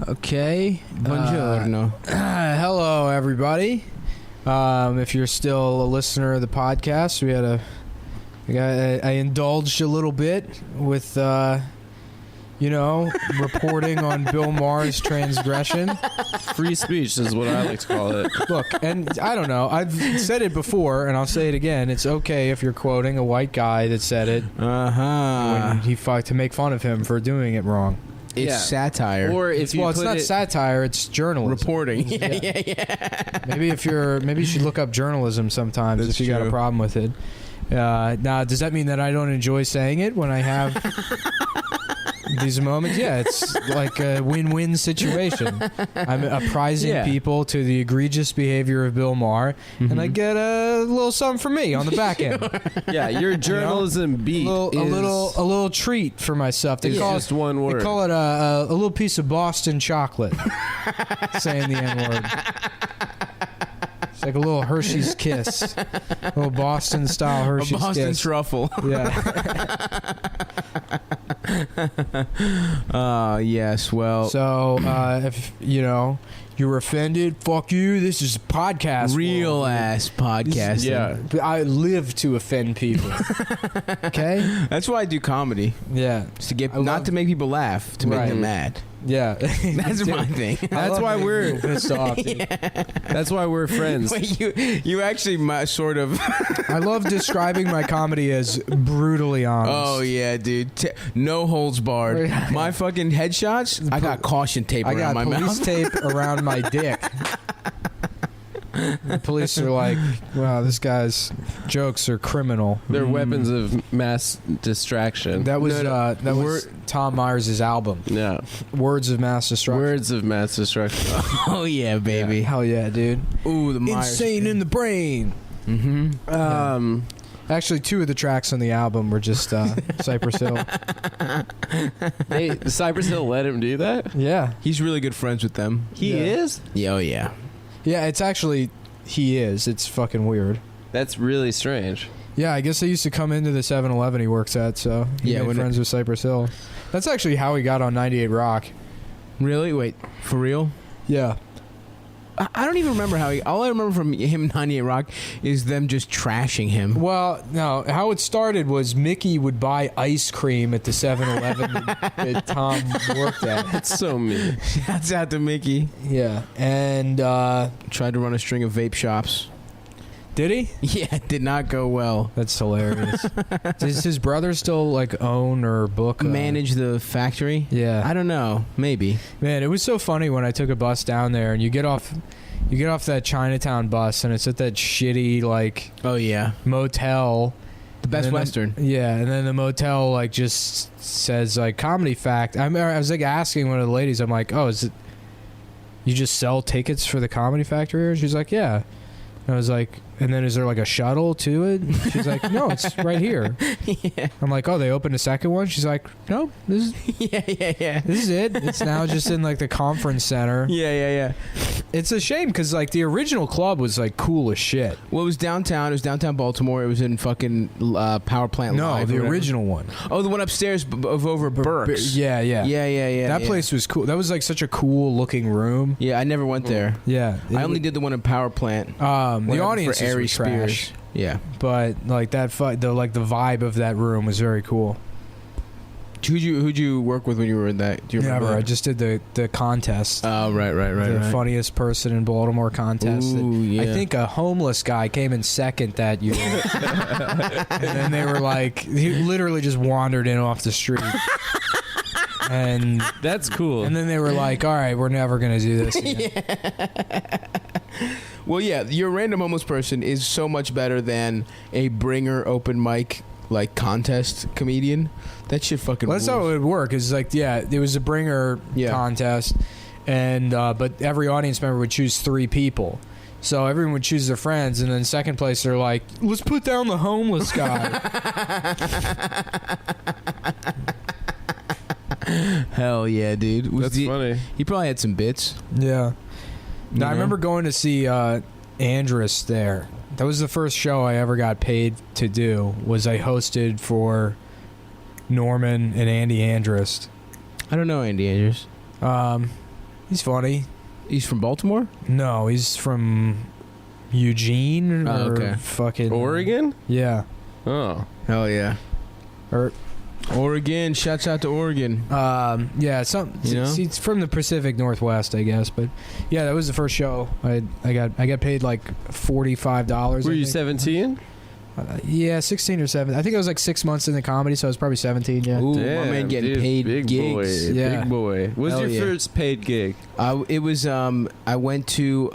Okay. Buongiorno. Hello, everybody. If you're still a listener of the podcast, I indulged a little bit with, reporting on Bill Maher's transgression. Free speech is what I like to call it. Look, and I don't know. I've said it before, and I'll say it again. It's okay if you're quoting a white guy that said it when he fought to make fun of him for doing it wrong. It's satire. Or if you it's not satire, it's journalism. Reporting. Yeah. Maybe you should look up journalism sometimes. That's if you got a true. problem with it. Now, does that mean that I don't enjoy saying it when I have these moments? Yeah, it's like a win-win situation. I'm apprising people to the egregious behavior of Bill Maher, and I get a little something for me on the back end. Yeah, your journalism beat a little treat for myself. They call just one word. They call it a little piece of Boston chocolate. Saying the N-word. It's like a little Hershey's Kiss. A little Boston-style Hershey's Kiss. A Boston truffle. Yeah. Yes, well. So, if, you're offended, fuck you. This is a podcast. Real ass podcasting. Yeah. I live to offend people. Okay? That's why I do comedy. Yeah. It's to get, not to make people laugh, to make them mad. Yeah. That's my thing. That's why we're pissed off. That's why we're friends. Wait, you actually sort of. I love describing my comedy as brutally honest. Oh yeah, dude. No holds barred. My fucking headshots. I got caution tape around my police mouth. tape around my dick. The police are like, wow, this guy's jokes are criminal. They're weapons of mass distraction. That was was Tom Myers' album. Yeah. Words of Mass Destruction. Words of mass destruction. Oh yeah, baby. Yeah, hell yeah, dude. Ooh, the Myers. Insane in the brain. Mm-hmm. Actually, two of the tracks on the album were just Cypress Hill. Hey, Cypress Hill let him do that? Yeah. He's really good friends with them. He is? Yeah, oh yeah. Yeah, it's actually, he is. It's fucking weird. That's really strange. Yeah, I guess they used to come into the 7-Eleven he works at, so he made friends with Cypress Hill. That's actually how he got on 98 Rock. Really? Wait, for real? Yeah. I don't even remember how all I remember from him in 98 Rock is them just trashing him. Well, no, how it started was Mickey would buy ice cream at the 7-Eleven that Tom worked at. That's so mean. Shouts out to Mickey. Yeah, and tried to run a string of vape shops. Did he? Yeah, it did not go well. That's hilarious. Does his brother still own or book? Manage the factory? Yeah. I don't know. Maybe. Man, it was so funny when I took a bus down there, and you get off that Chinatown bus, and it's at that shitty oh yeah, motel. The Best Western. And then the motel just says comedy fact. I was asking one of the ladies, I'm like, oh, is it you just sell tickets for the Comedy Factory? And she's like, yeah. And I was like, and then is there a shuttle to it? She's like, no, it's right here. Yeah. I'm like, oh, they opened a second one? She's like, no, this is yeah. This is it. It's now just in the conference center. Yeah. It's a shame because the original club was cool as shit. Well, it was downtown. It was downtown Baltimore. It was in fucking Power Plant Live. No, the original one. Oh, the one upstairs of over Burke's. Yeah. That place was cool. That was such a cool looking room. Yeah, I never went there. Yeah, I only did the one in Power Plant. The audience for Ari was trash. Spears. Yeah, but the vibe of that room was very cool. Who'd you work with when you were in that? Do you remember? Never. I just did the contest. Oh, right. The funniest person in Baltimore contest. Ooh, yeah. I think a homeless guy came in second that year. And then they were he literally just wandered in off the street. And that's cool. And then they were like, all right, we're never going to do this again. Yeah. Well, yeah, your random homeless person is so much better than a bringer open mic contest comedian. That shit fucking That's rules. how it would work. It's it was a bringer contest, and but every audience member would choose 3 people. So everyone would choose their friends, and then second place they're like, let's put down the homeless guy. Hell yeah, dude. That's funny. He probably had some bits. Yeah. Now, I remember going to see Andrus there. That was the first show I ever got paid to do. Was I hosted for Norman and Andy Andrus. I don't know Andy Andrews. He's funny. He's from Baltimore? No, he's from Eugene or okay. fucking Oregon? Yeah. Oh. Hell yeah. Or Oregon. Shouts out to Oregon. yeah, You know? it's from the Pacific Northwest, I guess. But yeah, that was the first show. I got paid like $45. Were you 17? Yeah, 16 or 17. I think I was like 6 months into comedy, so I was probably 17. Yeah. Ooh, Damn, my man getting dude, paid big gigs. Boy, Yeah. Big boy. What's Hell your yeah. first paid gig? It was I went to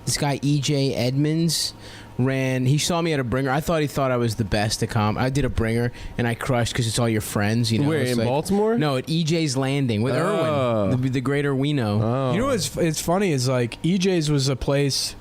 this guy EJ Edmonds ran. He saw me at a bringer. I thought I was the best at I did a bringer and I crushed because it's all your friends. You know, Where, it's in like- Baltimore? No, at EJ's Landing with Oh. Irwin, the greater we know. Oh. You know what's it's funny is like EJ's was a place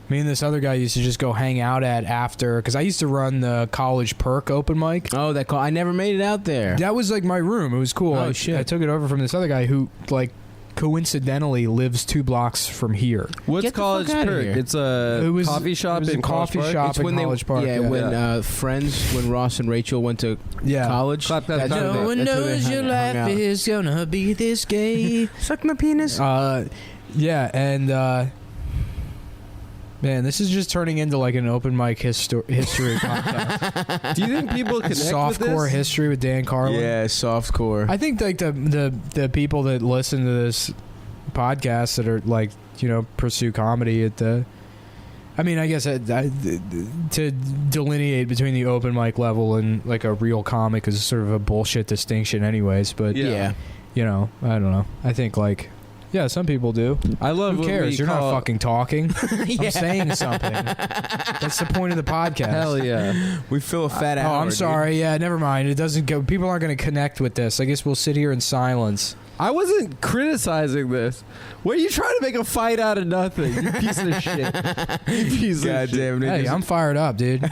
me and this other guy used to just go hang out at after, because I used to run the college perk open mic. Oh, that call! I never made it out there. That was like my room. It was cool. Oh, shit. I took it over from this other guy who like coincidentally lives 2 blocks from here. What's Get the College fuck outta Perk? here. It's a coffee shop it was in a coffee College Park? shop It's in when College Park. yeah, Yeah, when friends, when Ross and Rachel went to yeah. college. Clap, clap, that's clap. where No they- one that's where they hung out. is gonna be this gay. Suck my penis. Yeah, and man, this is just turning into like an open mic history podcast. Do you think people connect with Softcore this? history. history with Dan Carlin. Yeah, softcore. I think like the people that listen to this podcast that are like, you know, pursue comedy at the. I mean, I guess to delineate between the open mic level and like a real comic is sort of a bullshit distinction, anyways. But yeah. you know, I don't know. I think like. Yeah, some people do. I love Who what cares? we You're not call- fucking talking. Yeah. I'm saying something. That's the point of the podcast. Hell yeah. We fill a fat Oh, hour. I'm dude. sorry. Yeah, never mind. It doesn't go. People aren't going to connect with this. I guess we'll sit here in silence. I wasn't criticizing this. What are you trying to make a fight out of nothing? You piece of shit. You piece God of shit. damn it. Hey, I'm fired up, dude.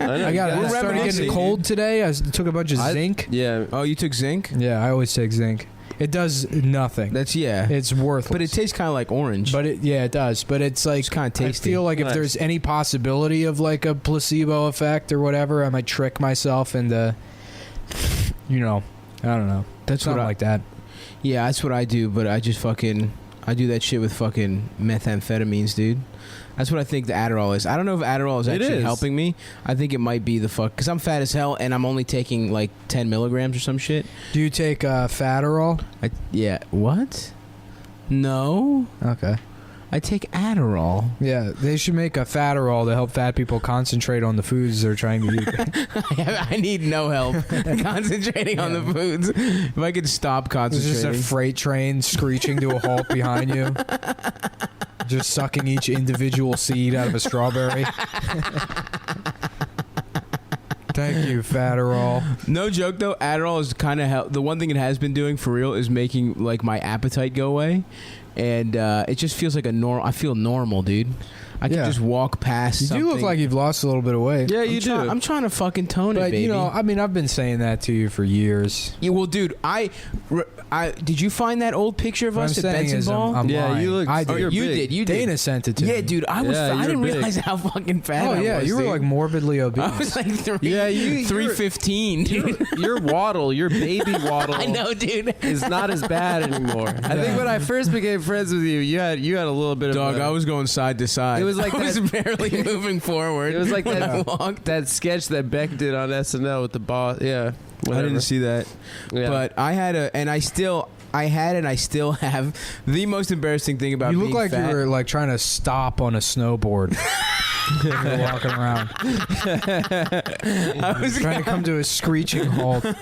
I got. We're It started reminiscing, getting cold today. I took a bunch of zinc. Yeah. Oh, you took zinc? Yeah, I always take zinc. It does nothing. That's It's worthless. But it tastes kind of like orange. But it does. But it's like It's kinda tasty. I feel like Nice. if there's any possibility of like a placebo effect or whatever, I might trick myself into, you know, I don't know. That's Something what like that. Yeah, that's what I do. But I just I do that shit with fucking methamphetamines, dude. That's what I think the Adderall is. I don't know if Adderall is It actually is. helping me. I think it might be the fuck because I'm fat as hell and I'm only taking like 10 milligrams or some shit. Do you take Fatterall? Yeah. What? No. Okay. I take Adderall. Yeah, they should make a Fatterall to help fat people concentrate on the foods they're trying to eat. I need no help concentrating on the foods. If I could stop There's just concentrating. a freight train screeching to a halt behind you, just sucking each individual seed out of a strawberry. Thank you, Fatterall. No joke though, Adderall is kind of the one thing it has been doing for real is making like my appetite go away, and it just feels like a normal. I feel normal, dude. I can Yeah. just walk past. You do look something. like you've lost a little bit of weight. Yeah, I'm you do. I'm trying to fucking tone it, But, baby. you know, I mean, I've been saying that to you for years. Yeah, well, dude, I did you find that old picture of What us I'm at saying Benson is Ball? I'm Yeah, lying. you look- I oh, did. you're you big. did. You Dana did. sent it to Yeah, me. dude, I was. Yeah, I you're didn't big. realize how fucking fat. Oh, I yeah, was, you were dude. like morbidly obese. I was like Yeah, you're- 315, dude. Your waddle, your baby waddle, I know, dude. is not as bad anymore. I Yeah. think when I first became friends with you, you had a little bit Dog, of. I was going side to side. It was like I was barely moving forward. It was like when I that, walked. that sketch that Beck did on SNL with the boss. Yeah, I whatever. didn't see that, Yeah. but I had I still have the most embarrassing thing about You being look like fat. you were like trying to stop on a snowboard. You were walking around, I was trying to come to a screeching halt on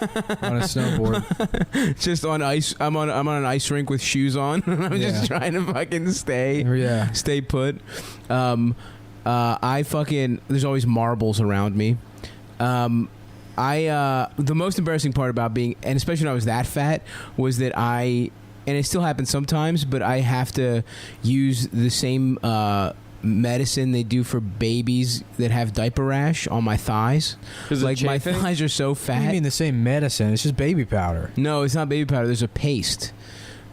a snowboard. just on ice. I'm on an ice rink with shoes on. I'm just Yeah. trying to fucking stay Yeah. put. I fucking there's always marbles around me. The most embarrassing part about being, and especially when I was that fat, was that and it still happens sometimes, but I have to use the same medicine they do for babies that have diaper rash on my thighs. 'Cause of Like my chafing? thighs are so What do you fat. mean the same medicine? It's just baby powder. No, it's not baby powder. There's a paste.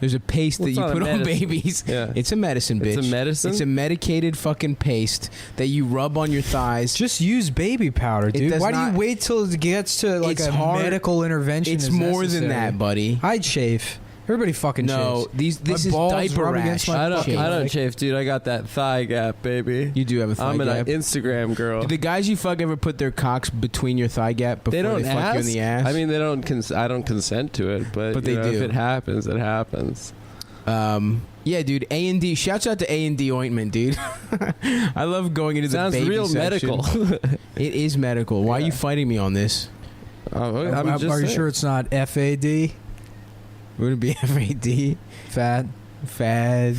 There's a paste Well, that it's you not a put on medicine. babies. Yeah. It's a medicine, bitch. It's a medicine? It's a medicated fucking paste that you rub on your thighs. Just use baby powder, dude. does Why do not- you wait till it gets to like It's a hard. medical intervention? It's is more necessary? than that, buddy. I'd chafe. Everybody fucking No, chafes. this My is balls diaper rub rash. against my I fucking don't leg. chafe, dude. I got that thigh gap, baby. You do have a thigh I'm an gap. Instagram girl. Do the guys you fuck ever put their cocks between your thigh gap before They don't fuck ask. you in the ass? I mean, they don't. I don't consent to it, but But you they know, do. If it happens, it happens. Yeah, dude. A&D. Shouts out to A&D ointment, dude. I love going into Sounds the baby real section. medical. It is medical. Why are you fighting me on this? I'm just Are you saying. sure it's not FAD? Would it be FAD? Fat. Fad.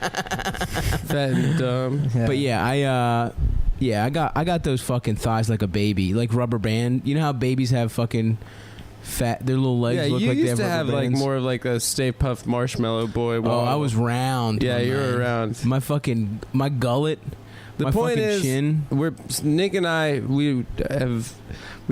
Fat and dumb? But yeah, I got those fucking thighs like a baby, like rubber band. You know how babies have fucking fat, their little legs Yeah, look you like they used have to rubber have like bands. more of like a Stay Puft Marshmallow Boy. Oh, wall. I was round. Yeah, my you man. were around. My gullet. The my point fucking is, chin. we're Nick and I. We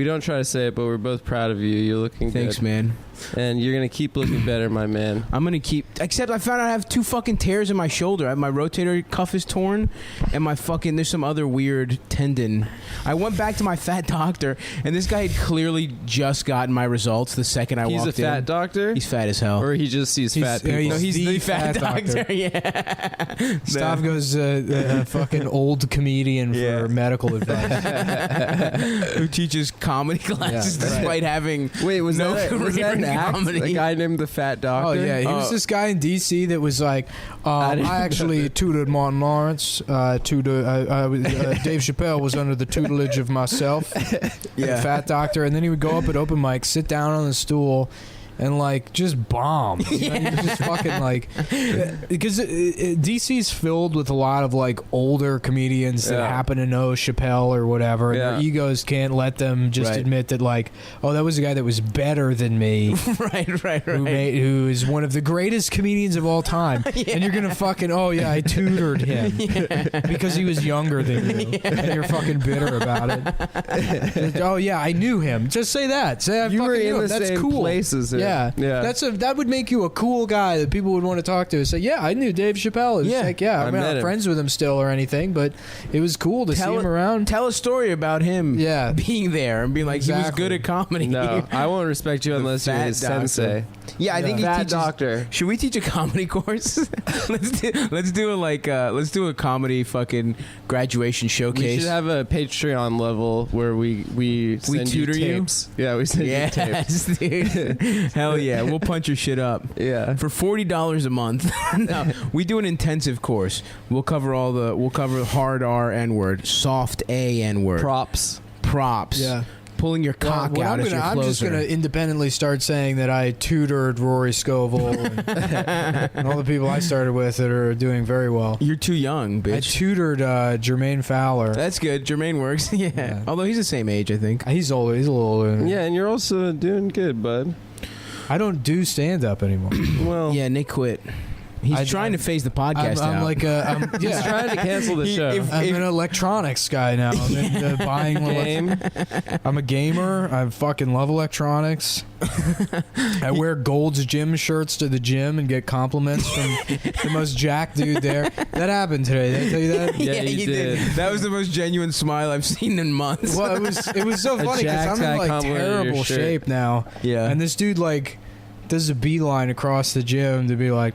don't try to say it, but we're both proud of you. You're looking Thanks, good, man. and you're gonna keep looking better, my man. I'm gonna keep. Except I found out I have 2 fucking tears in my shoulder. My rotator cuff is torn, and my fucking there's some other weird tendon. I went back to my fat doctor, and this guy had clearly just gotten my results the second I He's a walked in. fat doctor, He's fat as hell. or he just sees fat yeah, people. No, he's the the fat fat doctor. doctor. Yeah. Stavgo's a fucking old comedian for Yeah. medical advice. Who teaches comedy classes despite having Wait, was no that career an in act? comedy. A guy named the Fat Doctor? Oh yeah, he was this guy in D.C. that was like, I didn't know actually tutored Martin Lawrence. Dave Chappelle was under the tutelage of myself, the Fat Doctor, and then he would go up at open mic, sit down on the stool, and like just bomb. You know, he was just fucking like, because DC's filled with a lot of like older comedians that happen to know Chappelle or whatever, and their egos can't let them just admit that like, oh, that was a guy that was better than me. right. Who is one of the greatest comedians of all time, and you're gonna fucking I tutored him because he was younger than you, and you're fucking bitter about it. Oh yeah, I knew him. Just say that. Say I You fucking were knew in him. the That's same cool. places. Yeah. That would make you a cool guy that people would want to talk to. Say, yeah, I knew Dave Chappelle. It's like, I I'm met not him. friends with him still or anything, but it was cool to see him around. Tell a story about him being there and being like, he was Exactly. good at comedy. No, I won't respect you unless you're fat his doctor. sensei. Yeah, I think he Fat teaches. Doctor. Should we teach a comedy course? let's do a comedy fucking graduation We showcase. should have a Patreon level where we send tutor you you? tapes. Yeah, we send you tapes. Yes, dude. Hell yeah, we'll punch your shit up. Yeah. For $40 a month. No, we do an intensive course. We'll cover hard R N word, soft A N word, Props. props. Yeah. Pulling your cock Well, out as your I'm closer. just gonna independently start saying that I tutored Rory Scovel and all the people I started with that are doing very well. You're too young, I bitch. tutored Jermaine Fowler. That's good. Jermaine works. Yeah. Although he's the same age, I think. He's older. He's a little older. than me. Yeah, and you're also doing good, bud. I don't do stand up anymore. Well, Yeah, Nick quit. He's trying to phase the podcast I'm out. like he's trying to cancel the show. I'm an electronics guy now. I'm into buying Game. I'm a gamer. I fucking love electronics. I wear Gold's gym shirts to the gym and get compliments from the most jacked dude there. That happened today. Did I tell you that? Yeah, you did. That was the most genuine smile I've seen in months. Well, it was so funny because jacked I'm guy in like complimented your terrible shirt. shape now. Yeah. And this dude like does a beeline across the gym to be like,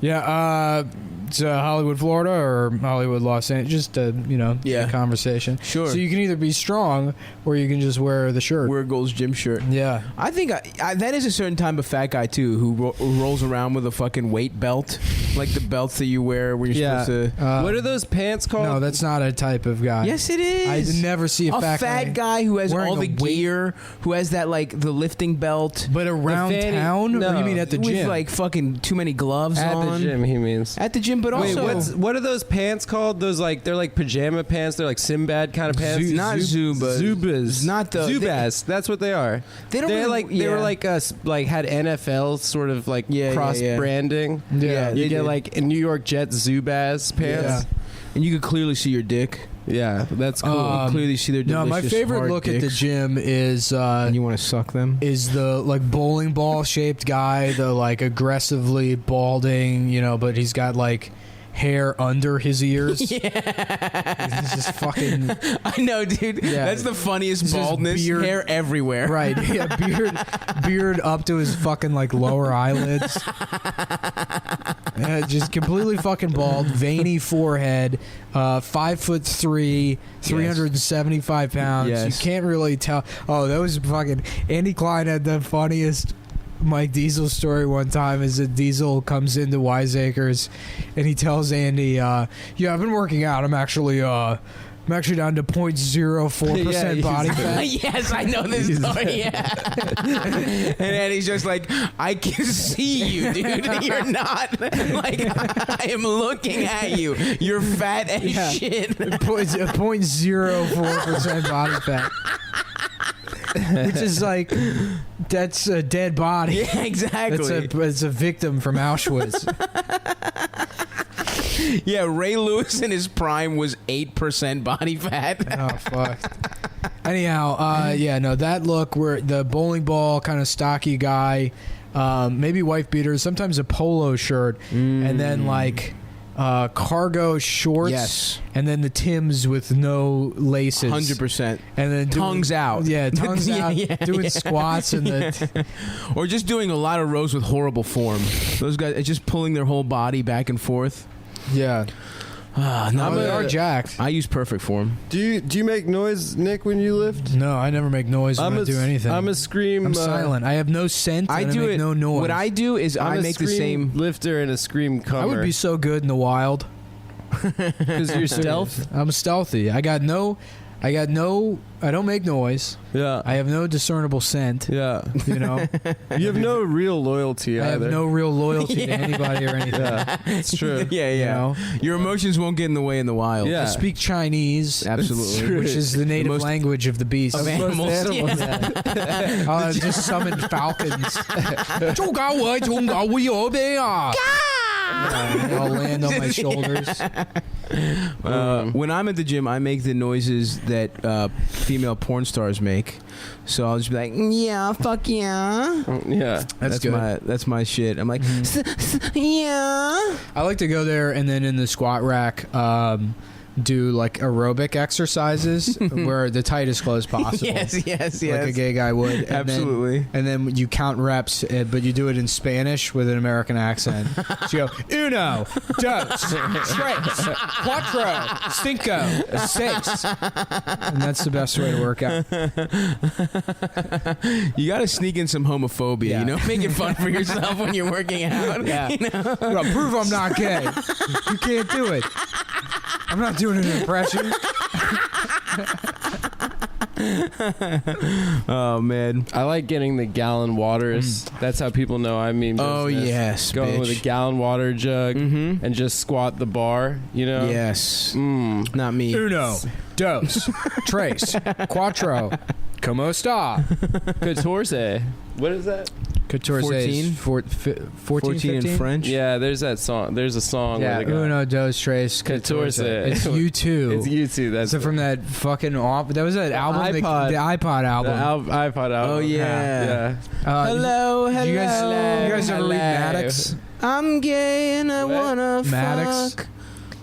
yeah, it's Hollywood, Florida, or Hollywood, Los Angeles. Just a conversation. Sure. So you can either be strong or you can just wear the shirt. Wear a Gold's gym shirt. Yeah. I think that is a certain type of fat guy too, who rolls around with a fucking weight belt, like the belts that you wear where you're supposed to. What are those pants called? No, that's not a type of guy. Yes, it is. I never see a fat guy who has wearing all a the weight- gear, who has that like the lifting belt, But around fanny- town? no. Or you mean at the with gym? like fucking too many gloves At on the gym, he means. At the gym, but Wait, also what are those pants called? Those they're like pajama pants. They're like Sinbad kind of pants. Not Zubas. Zubas. Not the- Zubas. That's what they are. They don't They're really- like they were yeah. like like had NFL sort of like cross branding. Yeah, you they get did. like New York Jets Zubaz pants. and you could clearly see your dick. Yeah, that's cool. You can clearly see their no, delicious my favorite hard look at the dicks. gym is And you want to suck them? is the like bowling ball shaped guy, the like aggressively balding, but he's got like hair under his ears. Yeah. He's just fucking. I know, dude. Yeah. That's the funniest It's just baldness. beard- Hair everywhere. Right, yeah, beard up to his fucking like lower eyelids. Just completely fucking bald, veiny forehead, 5'3", 375 pounds. Yes. You can't really tell. Oh, that was fucking. Andy Klein had the funniest Mike Diesel story one time. Is that Diesel comes into Wiseacres and he tells Andy, "Yeah, I've been working out. I'm actually down to 0.04% body fat." Yes, I know this story. Yeah. And then he's just like, I can see you, dude. You're not. Like, I am looking at you. You're fat as shit. 0.04% body fat. Which is like, that's a dead body. Yeah, exactly. It's a victim from Auschwitz. Yeah, Ray Lewis in his prime was 8% body fat. Oh, fuck. Anyhow, that look where the bowling ball kind of stocky guy, maybe wife beaters, sometimes a polo shirt, and then like cargo shorts, Yes. and then the Timbs with no laces, 100%. and then Tongues out. Yeah, tongues Yeah, out, yeah, doing yeah. squats and the Or just doing a lot of rows with horrible form. Those guys just pulling their whole body back and forth. yeah. No, They are jacked. I use perfect form. Do you make noise, Nick, when you lift? No, I never make noise when I do anything. I'm a scream. I'm silent. I have no scent. I and do I make it. no noise. What I do is I'm I a make the scream same. lifter and a scream comer. I would be so good in the wild. because you're stealth. I'm stealthy. I don't make noise. Yeah, I have no discernible scent. yeah. You know, You have no real loyalty I have either. no real loyalty to anybody or anything. Yeah, it's true. Yeah, You yeah. know, Your emotions won't get in the way in the wild. Yeah. I speak Chinese, Absolutely. true. which is the native most- language of the beast. Of Most animals. animals. Yeah. I'll just summon falcons. Yeah, I'll land on my shoulders. When I'm at the gym, I make the noises that female porn stars make. So I'll just be like, yeah, fuck yeah. Yeah. That's good. That's my shit. I'm like, yeah. I like to go there and then in the squat rack, do like aerobic exercises where the tightest clothes possible. Yes. Like a gay guy would. Absolutely. And then you count reps, but you do it in Spanish with an American accent. So you go, uno, dos, tres, cuatro, cinco, seis. And that's the best way to work out. You got to sneak in some homophobia, Yeah. you know? Make it fun for yourself when you're working out. Yeah. You know? Well, prove I'm not gay. You can't do it. I'm not doing an impression. Oh, man. I like getting the gallon waters. That's how people know I mean business. Oh, yes, Going with a bitch. gallon water jug Mm-hmm. and just squat the bar, you know? Yes. Mm. Not me. Uno, dos, tres, cuatro, como está? Catorce. What is that? 14? 14 14 in French. Yeah, there's that song. There's a song. Yeah, where they got- uno, dos, tres, Catorce. It's U2. It's YouTube. That's So from that fucking that was that album, iPod. the iPod album. iPod album. Oh, yeah. Hello. Hello. You guys ever read hello. Maddox? I'm gay and I What? wanna Maddox? fuck.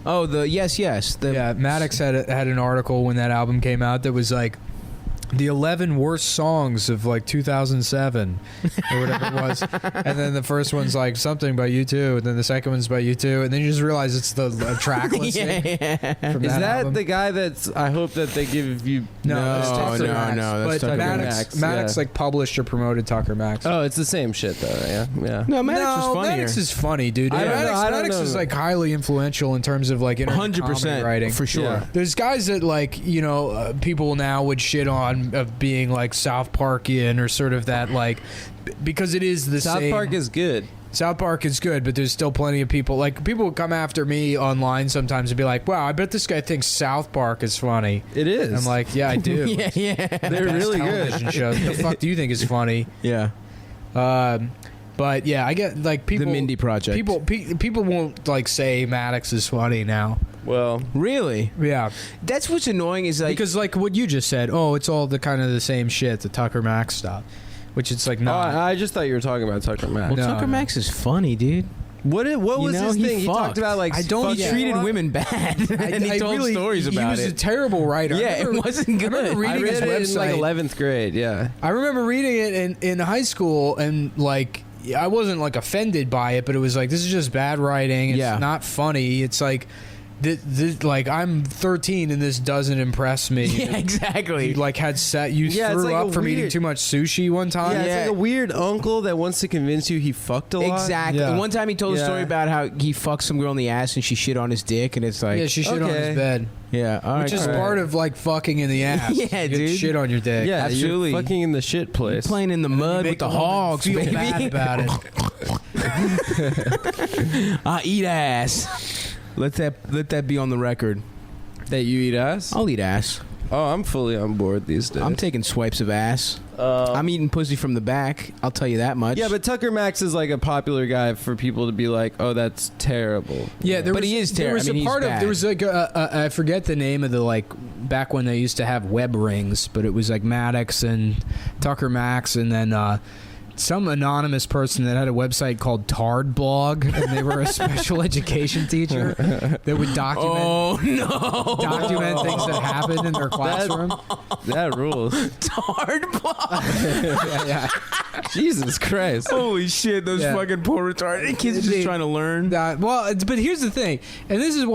Oh, yes. Yeah, Maddox had an article when that album came out that was like the 11 worst songs of like 2007 or whatever it was, and then the first one's like something by U2, and then the second one's by U2, and then you just realize it's the track listing from Is that album. the guy that's? I hope that they give you. No, No, that's Tucker no, Max. no, that's But Tucker Maddox, Max, yeah. like published or promoted Tucker Max. Oh, it's the same shit though. Yeah, yeah. No, Maddox was funnier. Maddox is funny, dude. I don't know, I don't Maddox know. is like highly influential in terms of like internet comedy 100% writing. for sure. Yeah. There's guys that like people now would shit on of being like South Parkian or sort of that like because it is the South same. Park is good. South Park is good, but there's still plenty of people like people would come after me online sometimes and be like, "Wow, I bet this guy thinks South Park is funny." It is. I'm like, "Yeah, I do." yeah. they're Best really television good. shows. What the fuck do you think is funny? Yeah. But yeah, I get like people. The Mindy Project. People won't like say Maddox is funny now. Well, Really? Yeah, That's what's annoying is like because like what you just said. Oh, it's all the kind of the same shit, the Tucker Max stuff, which it's like oh, not. I just thought you were talking about Tucker Max. well, No, Tucker no. Max is funny, dude. What was You know, his he thing? He fucked. talked about like I don't- He Yeah. treated women bad, and he told stories about He was a it. terrible writer. Yeah, I remember- it wasn't good. I remember I reading read his it in like website. 11th grade. Yeah. I remember reading it in high school, and like I wasn't like offended by it, but it was like, this is just bad writing. It's Yeah. not funny. It's like this, like I'm 13 and this doesn't impress me. Yeah, exactly. You like had set. You Yeah, it's threw like up a from eating weird- too much sushi one time. Yeah, it's Yeah. like a weird uncle that wants to convince you he fucked a lot. Exactly. Yeah. One time he told a story Yeah. about how he fucked some girl in the ass and she shit on his dick, and it's like, Yeah, she shit on Okay. his bed, yeah, all which right, is all right. part of like fucking in the ass. Yeah, You get dude. shit on your dick. Yeah, Absolutely. You're fucking in the shit place. playing in the You mud make with the the woman hogs, feel baby. bad about it. I eat ass. Let that be on the record. That you eat ass? I'll eat ass. Oh, I'm fully on board these days. I'm taking swipes of ass. I'm eating pussy from the back. I'll tell you that much. Yeah, but Tucker Max is like a popular guy for people to be like, "Oh, that's terrible." Yeah, But he is There terrible. was I mean, a he's part of bad. there was like I forget the name of the like back when they used to have web rings, but it was like Maddox and Tucker Max, and then some anonymous person that had a website called Tard Blog, and they were a special education teacher that would document things that happened in their classroom. That rules. Hard block. yeah. Jesus Christ. Holy shit! Those Yeah. fucking poor retarded kids just trying to learn. But here's the thing, and this is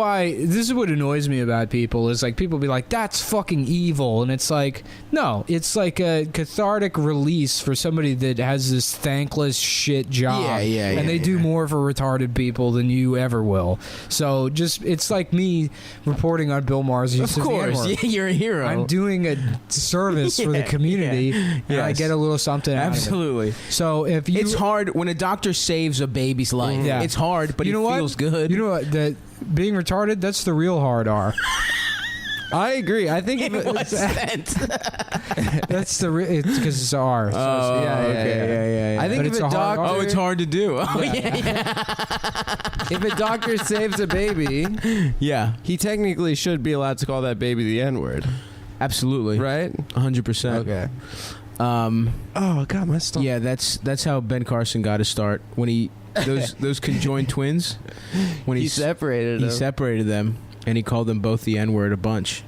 what annoys me about people is like people be like, that's fucking evil, and it's like, no, it's like a cathartic release for somebody that has this thankless shit job, and they do more for retarded people than you ever will. So it's like me reporting on Bill Maher's use Of of the course, N-word. yeah, you're a hero. I'm doing a service for the Yeah, community, and I Yes. get a little something out of it. Absolutely. So if you, It's hard when a doctor saves a baby's life. Yeah. It's hard, but you it know what? feels good. You know what? That being retarded, that's the real hard R. I agree. I think in if what it's, sense? That's the it's because it's R. So Oh, yeah, okay, yeah. I think But if it's a a hard doctor, Oh, it's hard to do. Oh, if a doctor saves a baby, yeah. he technically should be allowed to call that baby the N-word, Absolutely. right? 100%. Okay. Oh God, my stomach. yeah, that's how Ben Carson got his start when he those conjoined twins when He separated he them. separated them and he called them both the N-word a bunch.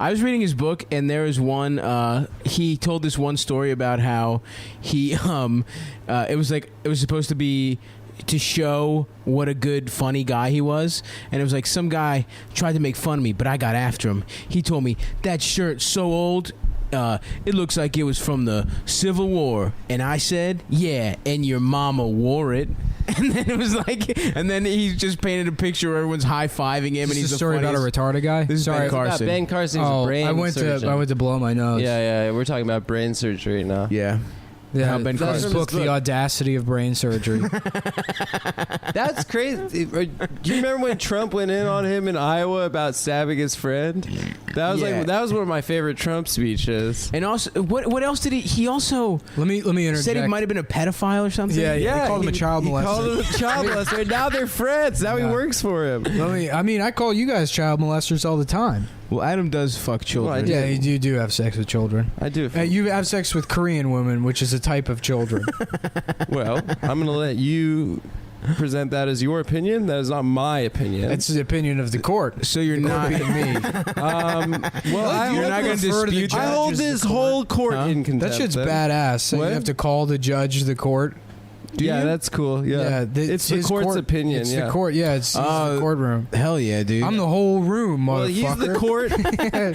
I was reading his book and there was one he told this one story about how he it was supposed to be to show what a good funny guy he was, and it was like some guy tried to make fun of me but I got after him. He told me that shirt's so old it looks like it was from the Civil War, and I said yeah, and your mama wore it. And then it was like, and then he just painted a picture where everyone's high-fiving him, and This he's is a the story about a funniest. retarded guy. This is Sorry. Ben Carson. Ben Carson's a brain I went surgeon. to blow my nose. Yeah, we're talking about brain surgery now. Yeah. Yeah, How Ben that's Carson- his book, The Audacity of Brain Surgery. That's crazy. Do you remember when Trump went in on him in Iowa about stabbing his friend? That was Yeah. that was one of my favorite Trump speeches. And also, what else did he also let me interject. said he might have been a pedophile or something? Yeah, he called him a child He molester. called him a child molester. Now they're friends. Now he Yeah. works for him. I call you guys child molesters all the time. Well, Adam does fuck children. Well, I Yeah, you do have sex with children. I do. You have sex with Korean women, which is a type of children. Well, I'm going to let you present that as your opinion. That is not my opinion. It's the opinion of the court. So you're The court not being me. Well, I You're hold not going to this- refer to the dispute judge I that? hold as the this court. whole court Huh? in contempt. That shit's then. badass. So What? you have to call the judge the court. Yeah, you? that's cool. Yeah, it's the his court's opinion. It's yeah. the court. Yeah, it's the courtroom. Hell yeah, dude. I'm the whole room, Well, motherfucker. he's the court.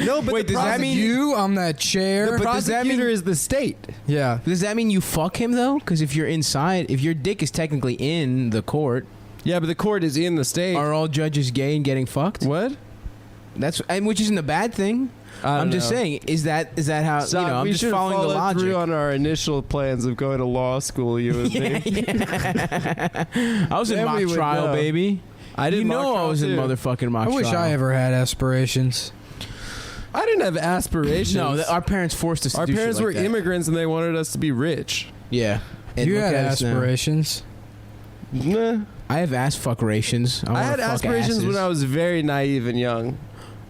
No, but Wait, the does that mean- you? I'm that chair. the But does that prosecutor mean- is the state? Yeah. Does that mean you fuck him though? Because if you're inside, if your dick is technically in the court, Yeah, but the court is in the state. are all judges gay and getting fucked? What? Which isn't a bad thing. I'm just saying, is that how Stop. I'm we just should following follow the logic. through on our initial plans of going to law school. You and me. I was in Then we mock would trial, know. baby. I did. You know I was in motherfucking mock I trial. wish I ever had aspirations. I didn't have aspirations. No, our parents forced us to our do shit parents like were that. immigrants and they wanted us to be rich. Yeah. And You look had at us now. aspirations. Nah. I have ass fuckerations. I had aspirations when I was very naive and young.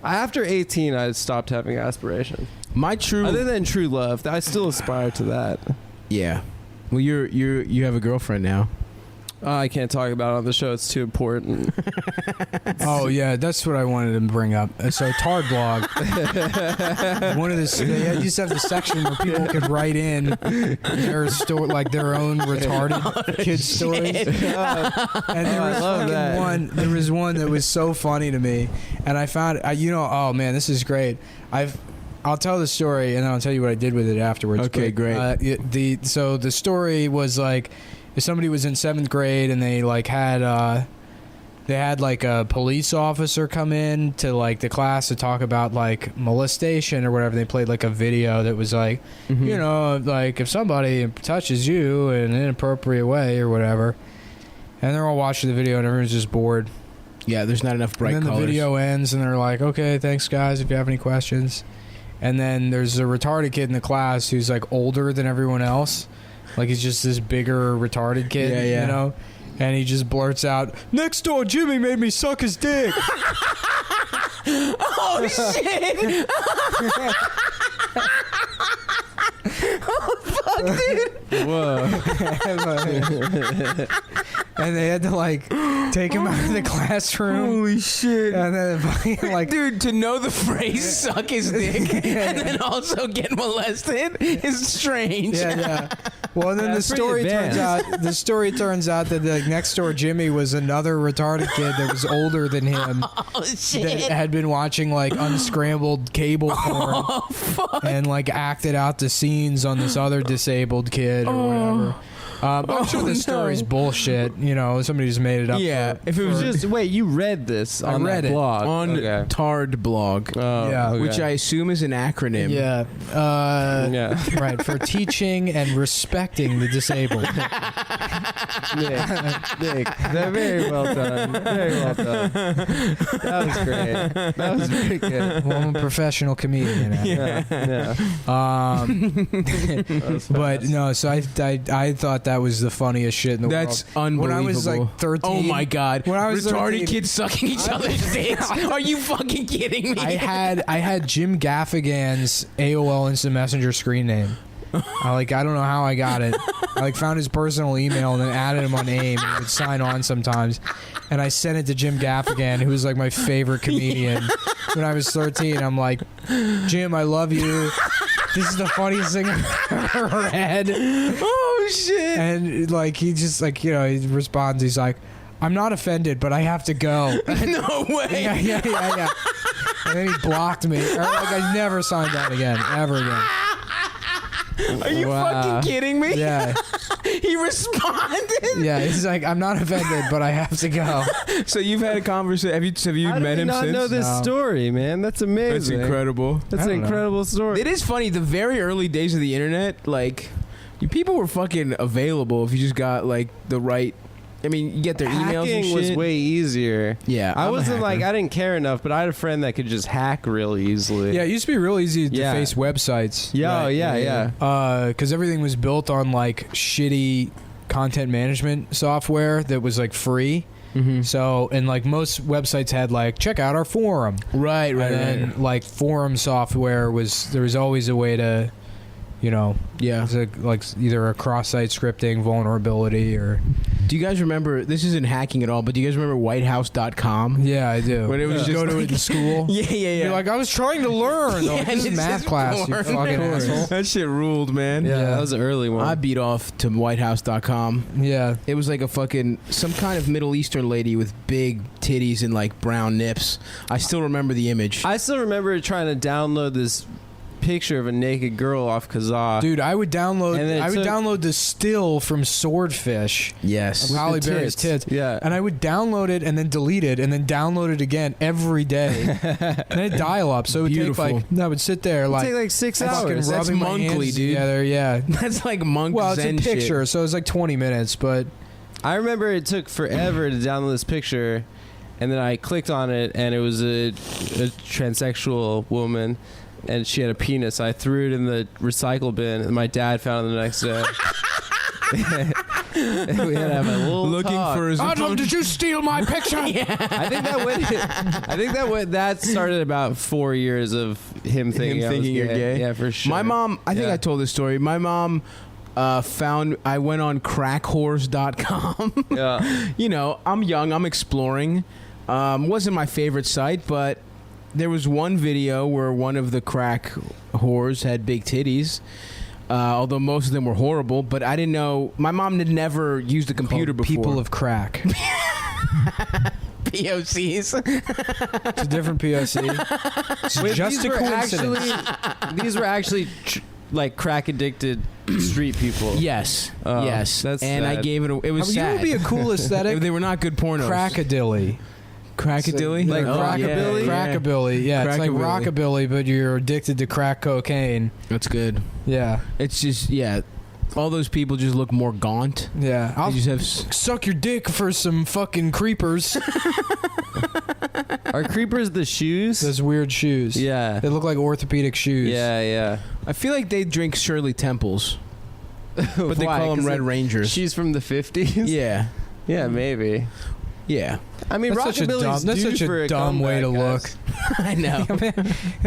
After 18, I stopped having aspirations. My true. Other than true love, I still aspire to that. Yeah. Well, you have a girlfriend now. I can't talk about it on the show. It's too important. Oh yeah, that's what I wanted to bring up. So Tard Blog, one of the they used to have the section where people could write in their story, like their own retarded kid stories. And there was one that was so funny to me, and I found oh man, this is great. I'll tell the story and then I'll tell you what I did with it afterwards. Okay, great. So the story was like, if somebody was in 7th grade and they like had like a police officer come in to like the class to talk about like molestation or whatever. They played like a video that was like, like if somebody touches you in an inappropriate way or whatever, and they're all watching the video and everyone's just bored. Yeah, there's not enough bright colors. And then the video ends and they're like, okay, thanks guys if you have any questions. And then there's a retarded kid in the class who's like older than everyone else. Like he's just this bigger retarded kid, you know? And he just blurts out, "Next door Jimmy made me suck his dick." Oh, shit. Oh, fuck, dude. Whoa. And they had to like take him out of the classroom. Holy shit. And then like, dude, to know the phrase "suck his dick" and then also get molested is strange. Yeah. Well, then the story turns out that the next door Jimmy was another retarded kid that was older than him. Oh, shit. That had been watching like unscrambled cable porn and like acted out the scenes on this other disabled kid or whatever. I'm sure this story's bullshit. Somebody just made it up. Yeah, if it was just wait, you read this on read that it. blog on Tard Blog, which I assume is an acronym. Yeah, right, for teaching and respecting the disabled. Nick, very well done. Very well done. That was great. That was very good. Well, I'm a professional comedian. Yeah. But no, so I thought that was the funniest shit in the world. That's unbelievable. When I was like 13. Oh my god. When I was retarded 13, kids sucking each other's dicks. Are you fucking kidding me? I had Jim Gaffigan's AOL Instant Messenger screen name. I don't know how I got it. I found his personal email and then added him on AIM and would sign on sometimes. And I sent it to Jim Gaffigan, who was like my favorite comedian. When I was 13, I'm like, "Jim, I love you. This is the funniest thing I've ever read." Oh shit. And like he just he responds, he's like, "I'm not offended, but I have to go." No way. Yeah. And then he blocked me. Or, I never signed that again, ever again. Are you fucking kidding me? Yeah. He responded. Yeah, he's like, "I'm not offended, but I have to go." So you've had a conversation. Have you met him since? I did not know this story, man. That's amazing. That's incredible. That's an incredible story. It is funny. The very early days of the internet, people were fucking available if you just got the right. I mean, you get their emails and shit. Was way easier. Yeah, I wasn't I didn't care enough, but I had a friend that could just hack real easily. Yeah, it used to be real easy to face websites. Yeah. Because everything was built on shitty content management software that was free. Mm-hmm. So, and most websites had check out our forum. Right. And then forum software there was always a way to, either a cross-site scripting vulnerability or. Do you guys remember? This isn't hacking at all, but do you guys remember WhiteHouse.com? Yeah, I do. When it was just go to it in school. Yeah. You're like, I was trying to learn. This is math class. You fucking asshole. That shit ruled, man. Yeah, that was an early one. I beat off to WhiteHouse.com. Yeah, it was like some kind of Middle Eastern lady with big titties and brown nips. I still remember the image. I still remember trying to download this picture of a naked girl off Kazaa. Dude, I would download the still from Swordfish. Yes. Of Halle Berry's tits. Yeah. And I would download it and then delete it and then download it again every day. And then dial up. So it would take I would sit there it'd take 6 hours. That's rubbing my monkly, hands dude. Together. Yeah. That's monk Well, it's zen a picture, shit. so it's 20 minutes, but I remember it took forever to download this picture, and then I clicked on it and it was a transsexual woman. And she had a penis. I threw it in the recycle bin, and my dad found it the next day. We had to have a little looking talk. for his. did you steal my picture? Yeah. I think that started about 4 years of him thinking you're gay. Yeah, for sure. My mom. I think I told this story. My mom I went on crackhorse.com. Yeah. You know, I'm young, I'm exploring. Wasn't my favorite site, but there was one video where one of the crack whores had big titties. Although most of them were horrible, but I didn't know. My mom had never used a computer before. People of crack. POCs. It's a different POC. It's Wait, just a coincidence. These were actually like crack addicted street people. Yes, Oh, yes. that's and sad. I gave it. It was You know sad. what would be a cool aesthetic? They were not good pornos. Crackadilly. Crackadilly, Like crackabilly? Crackabilly, yeah. It's like Crackabilly. rockabilly, but you're addicted to crack cocaine. That's good. Yeah, It's just all those people just look more gaunt. yeah. I'll They just have suck your dick for some fucking creepers. Are creepers the shoes? Those weird shoes. Yeah. They look like orthopedic shoes. Yeah. I feel like they drink Shirley Temples, but they Why? call them 'Cause Red Rangers. She's from the 50s? Yeah, Yeah, maybe. yeah. I mean, That's such a dumb way to look. I know.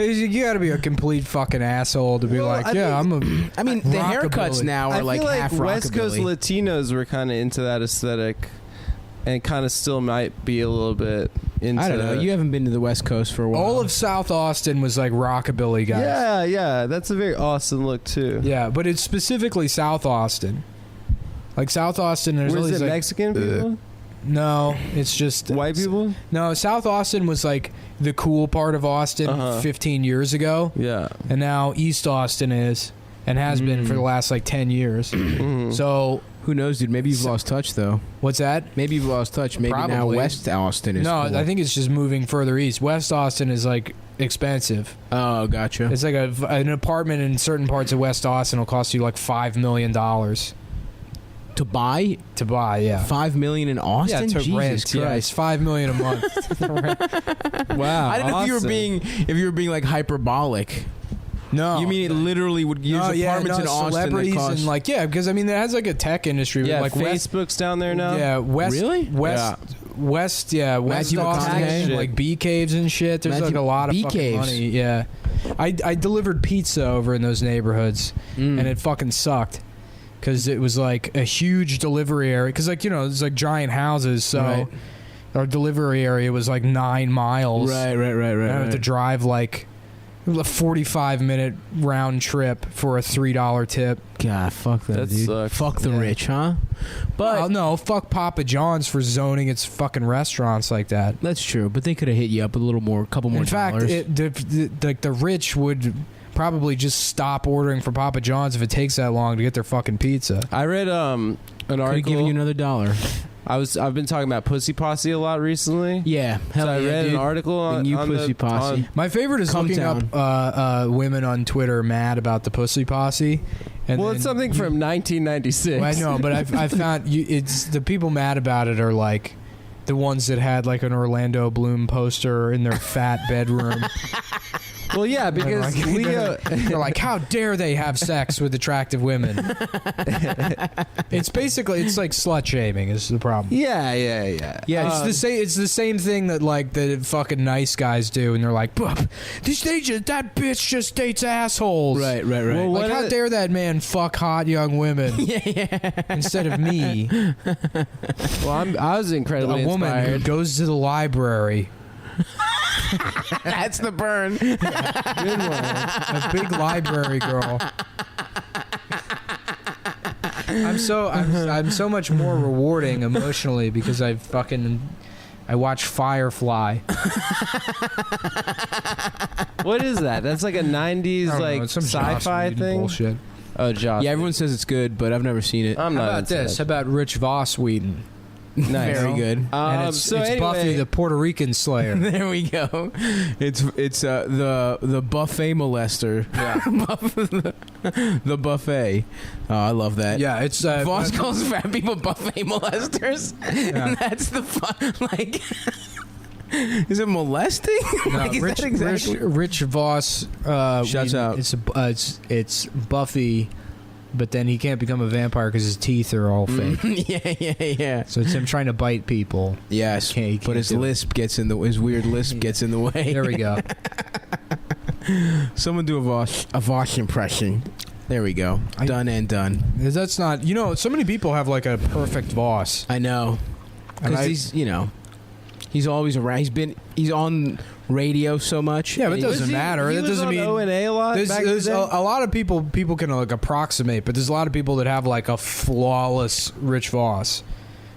You got to be a complete fucking asshole to be Well, like, I yeah, think- I'm a. I mean, the haircuts Rockabilly. now I are like feel like half West Coast rockabilly. Latinos were kind of into that aesthetic, and kind of still might be a little bit into. I don't know. You haven't been to the West Coast for a while. All of South Austin was like rockabilly guys. Yeah. That's a very Austin look too. Yeah, but it's specifically South Austin. Like South Austin, there's Was always it like Mexican people? no, it's just White people? No, South Austin was like the cool part of Austin Uh-huh. 15 years ago, Yeah. and now East Austin is and has been for the last like 10 years. Mhm. So Who knows, dude? Maybe you've lost touch though. what's that? Maybe you've lost touch. Maybe now Probably. West Austin is. No, cool. I think it's just moving further east. West Austin is like expensive. Oh, gotcha. It's like an apartment in certain parts of West Austin will cost you like $5 million To buy to buy. Yeah. $5 million in Austin. Yeah, to Jesus rent. Christ. Yeah, it's $5 million a month. Wow. I don't know Austin. if you were being like hyperbolic. No, You mean it literally would use apartments in Austin that celebrities cost and like because I mean it has like a tech industry. Yeah, like West, Facebook's down there now. yeah, West, Really? West, West, yeah, West Matthew Austin, McConaughey. like bee caves and shit. There's Matthew- like a lot of bee fucking caves. money. Yeah, I delivered pizza over in those neighborhoods, and it fucking sucked. Because it was like a huge delivery area. Because like it's like giant houses, so Right. our delivery area was like 9 miles. Right. I have to drive like a 45-minute round trip for a $3 tip. God, fuck that, That dude. sucks. Fuck the Yeah. rich, huh? But Well, no, fuck Papa John's for zoning its fucking restaurants like that. that's true. But they could have hit you up a little more, a couple more In fact, dollars. the rich would probably just stop ordering from Papa John's if it takes that long to get their fucking pizza. I read an could have article. given you another $1. I've been talking about Pussy Posse a lot recently. Yeah, hell So I yeah, read dude. an article on, The new on Pussy the, Posse. on- My favorite is Cum looking Town. up women on Twitter mad about the Pussy Posse. And well, then it's something from 1996. Well, I know, but I've found it's the people mad about it are like the ones that had like an Orlando Bloom poster in their fat bedroom. Well, yeah, because Like, Leo. they're like, how dare they have sex with attractive women? It's basically it's like slut shaming is the problem. Yeah. Yeah, it's the same thing that like the fucking nice guys do, and they're like, that bitch just dates assholes. Right. Well, Like, what how are- dare that man fuck hot young women yeah. instead of me, Well, I was incredibly a woman who inspired. goes to the library. That's the burn. Good one. A big library girl. I'm so much more rewarding emotionally because I watch Firefly. What is that? That's like a 90s I don't know, like it's some Joss sci-fi Whedon thing. Bullshit. Oh, Josh. Yeah, everyone says it's good, but I've never seen it. I'm How not about into this? How that. about Rich Voss Whedon? Nice. Very good. And it's So Buffy anyway, the Puerto Rican Slayer. There we go. It's the buffet molester. The buffet. Oh, I love that. Yeah, it's Voss calls fat people buffet molesters. Yeah. And that's the fun. Like, is it molesting? No, Like, is that exactly? Rich Voss. Shouts out. It's Buffy, but then he can't become a vampire because his teeth are all fake. Yeah. So it's him trying to bite people. Yes, He can't but his do it. lisp gets in the his weird lisp gets in the way. There we go. Someone do a Voss impression. There we go. Done and done. That's not. So many people have like a perfect boss. I know. Because he's always around. He's on radio so much. Yeah, but it doesn't matter. That doesn't mean O&A a lot. There's a lot of people can like approximate, but there's a lot of people that have like a flawless Rich Voss.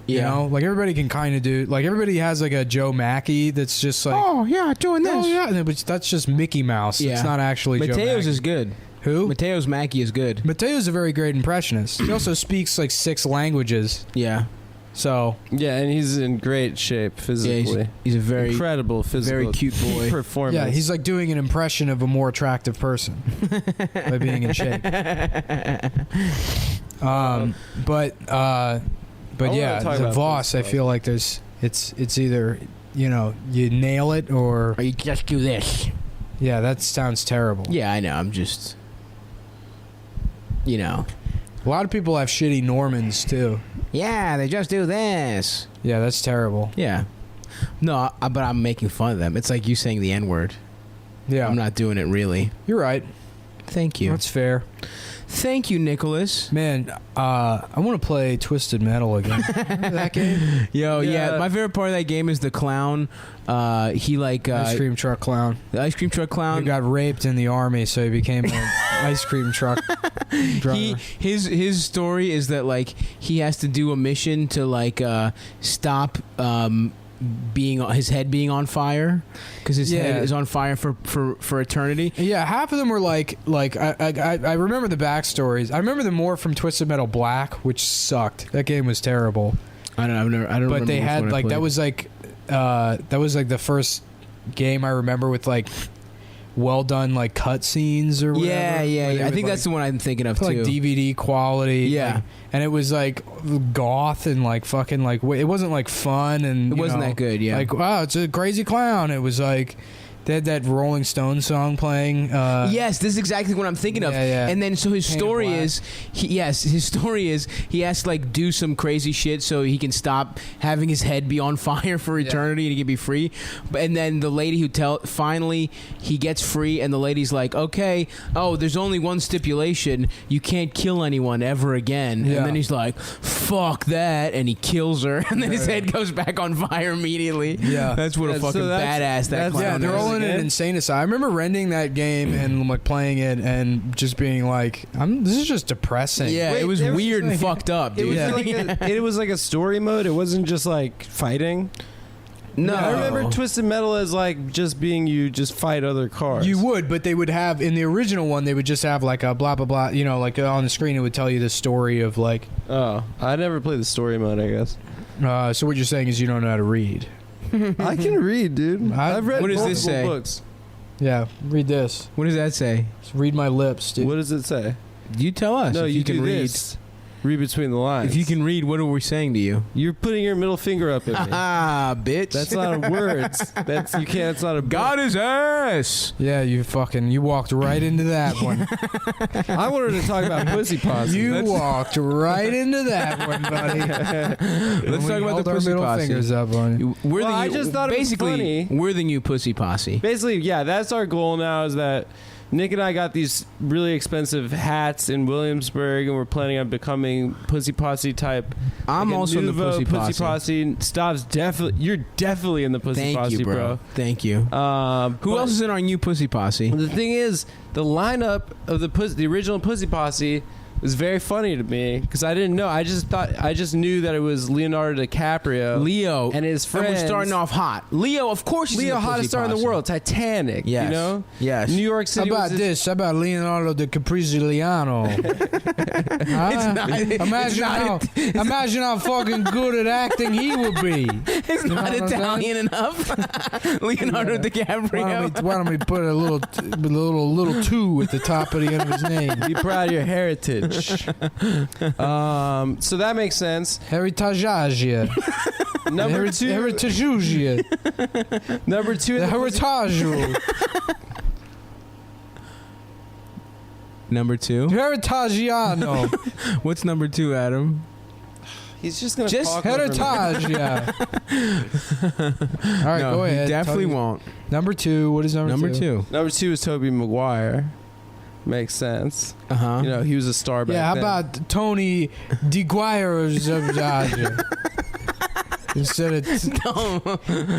You know, like everybody can kind of do. Like everybody has like a Joe Mackey that's just like, oh yeah, doing this. Oh yeah, but that's just Mickey Mouse. Yeah. It's not actually. Mateo's Joe is good. Who? Mateo's Mackey is good. Mateo's a very great impressionist. He also speaks like 6 languages. Yeah. So yeah, and he's in great shape physically. Yeah, he's a very incredible physical, very cute boy performance. Yeah, he's like doing an impression of a more attractive person by being in shape. But yeah, the Voss. I feel like it's either you nail it or you just do this. Yeah, that sounds terrible. Yeah, I know. I'm just a lot of people have shitty Normans too. Yeah, they just do this. Yeah, that's terrible. Yeah. No, but I'm making fun of them. It's like you saying the N-word. Yeah. I'm not doing it really. You're right. Thank you. That's fair. Thank you, Nicholas. Man, I want to play Twisted Metal again. Remember that game? Yo, yeah. My favorite part of that game is the clown. He like ice cream truck clown. The ice cream truck clown. He got raped in the army, so he became an ice cream truck driver. His story is that like he has to do a mission to like stop his head being on fire because his head is on fire for eternity. Yeah, half of them were like I remember the backstories. I remember them more from Twisted Metal Black, which sucked. That game was terrible. I don't. But they had like that was like the first game I remember with like well done like cutscenes or whatever. Yeah. I think that's the one I'm thinking of too. Like DVD quality. Yeah. Like, and it was like goth and like fucking like it wasn't like fun and it wasn't that good. Yeah. Like wow, it's a crazy clown. It was like they had that Rolling Stone song playing. Yes, this is exactly what I'm thinking of. Yeah. And then so his story is he has to like do some crazy shit so he can stop having his head be on fire for eternity and he can be free. And then the lady finally he gets free and the lady's like, okay, there's only one stipulation: you can't kill anyone ever again. Yeah. And then he's like, fuck that, and he kills her, and then his head goes back on fire immediately. Yeah, that's what a fucking badass that clown is. Yeah, they're all in an insane asylum. I remember renting that game and like playing it and just being like, this is just depressing. Yeah, it was weird and fucked up, dude. It was like a story mode. It wasn't just like fighting. No, I remember Twisted Metal as like just being you just fight other cars. You would, but they would have in the original one. They would just have like a blah blah blah. Like on the screen, it would tell you the story of like. Oh, I never played the story mode. I guess. So what you're saying is you don't know how to read. I can read, dude. I've read what does this say? Books. Yeah, read this. What does that say? Just read my lips, dude. What does it say? You tell us. No, if you can do read. This. Read between the lines. If you can read, what are we saying to you? You're putting your middle finger up at me. Ah, bitch. That's not words. You can't. It's not a. Got his ass. Yeah, you walked right into that one. I wanted to talk about pussy posse. You walked right into that one, buddy. Let's talk about the pussy posse. Fingers up on you. I just thought basically, it was funny. We're the new pussy posse. Basically, yeah, that's our goal now. Is that Nick and I got these really expensive hats in Williamsburg, and we're planning on becoming pussy posse type. I'm like also in the pussy posse. Stav's you're definitely in the pussy posse, Thank you, bro. Thank you. Who else is in our new pussy posse? The thing is, the lineup of the original pussy posse was very funny to me because I didn't know. I just knew that it was Leonardo DiCaprio, Leo, and his friends. And we're starting off hot. Leo, of course, Leo, hottest star in the world. Titanic. Yes. You know. Yes. New York City. How about Leonardo DiCaprio? Imagine how fucking good at acting he would be. It's not Italian enough. Leonardo DiCaprio. Why don't we put a little 2 at the top of the end of his name? Be proud of your heritage. So that makes sense. Heritage. Number 2. Heritage. Number 2. The heritage. Number 2. Heritagiano. What's number 2, Adam? He's just gonna talk heritage. Yeah. All right, no, go ahead. He definitely won't. Number 2. What is number 2? Number 2. Number 2 is Tobey Maguire. Makes sense. Uh-huh. You know, he was a star back Yeah, how then. about Tony DeGuire instead of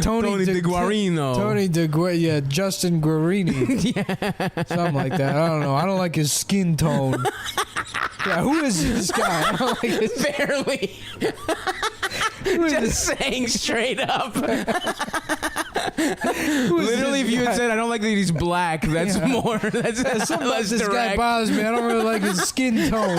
Tony DeGuarino. Tony DeGuire, yeah, Justin Guarini. Something like that. I don't know. I don't like his skin tone. Yeah, who is this guy? I don't like his Barely. Just saying straight up. Literally, if you had said, I don't like that he's black, that's more. That's something about less this guy direct. bothers me. I don't really like his skin tone.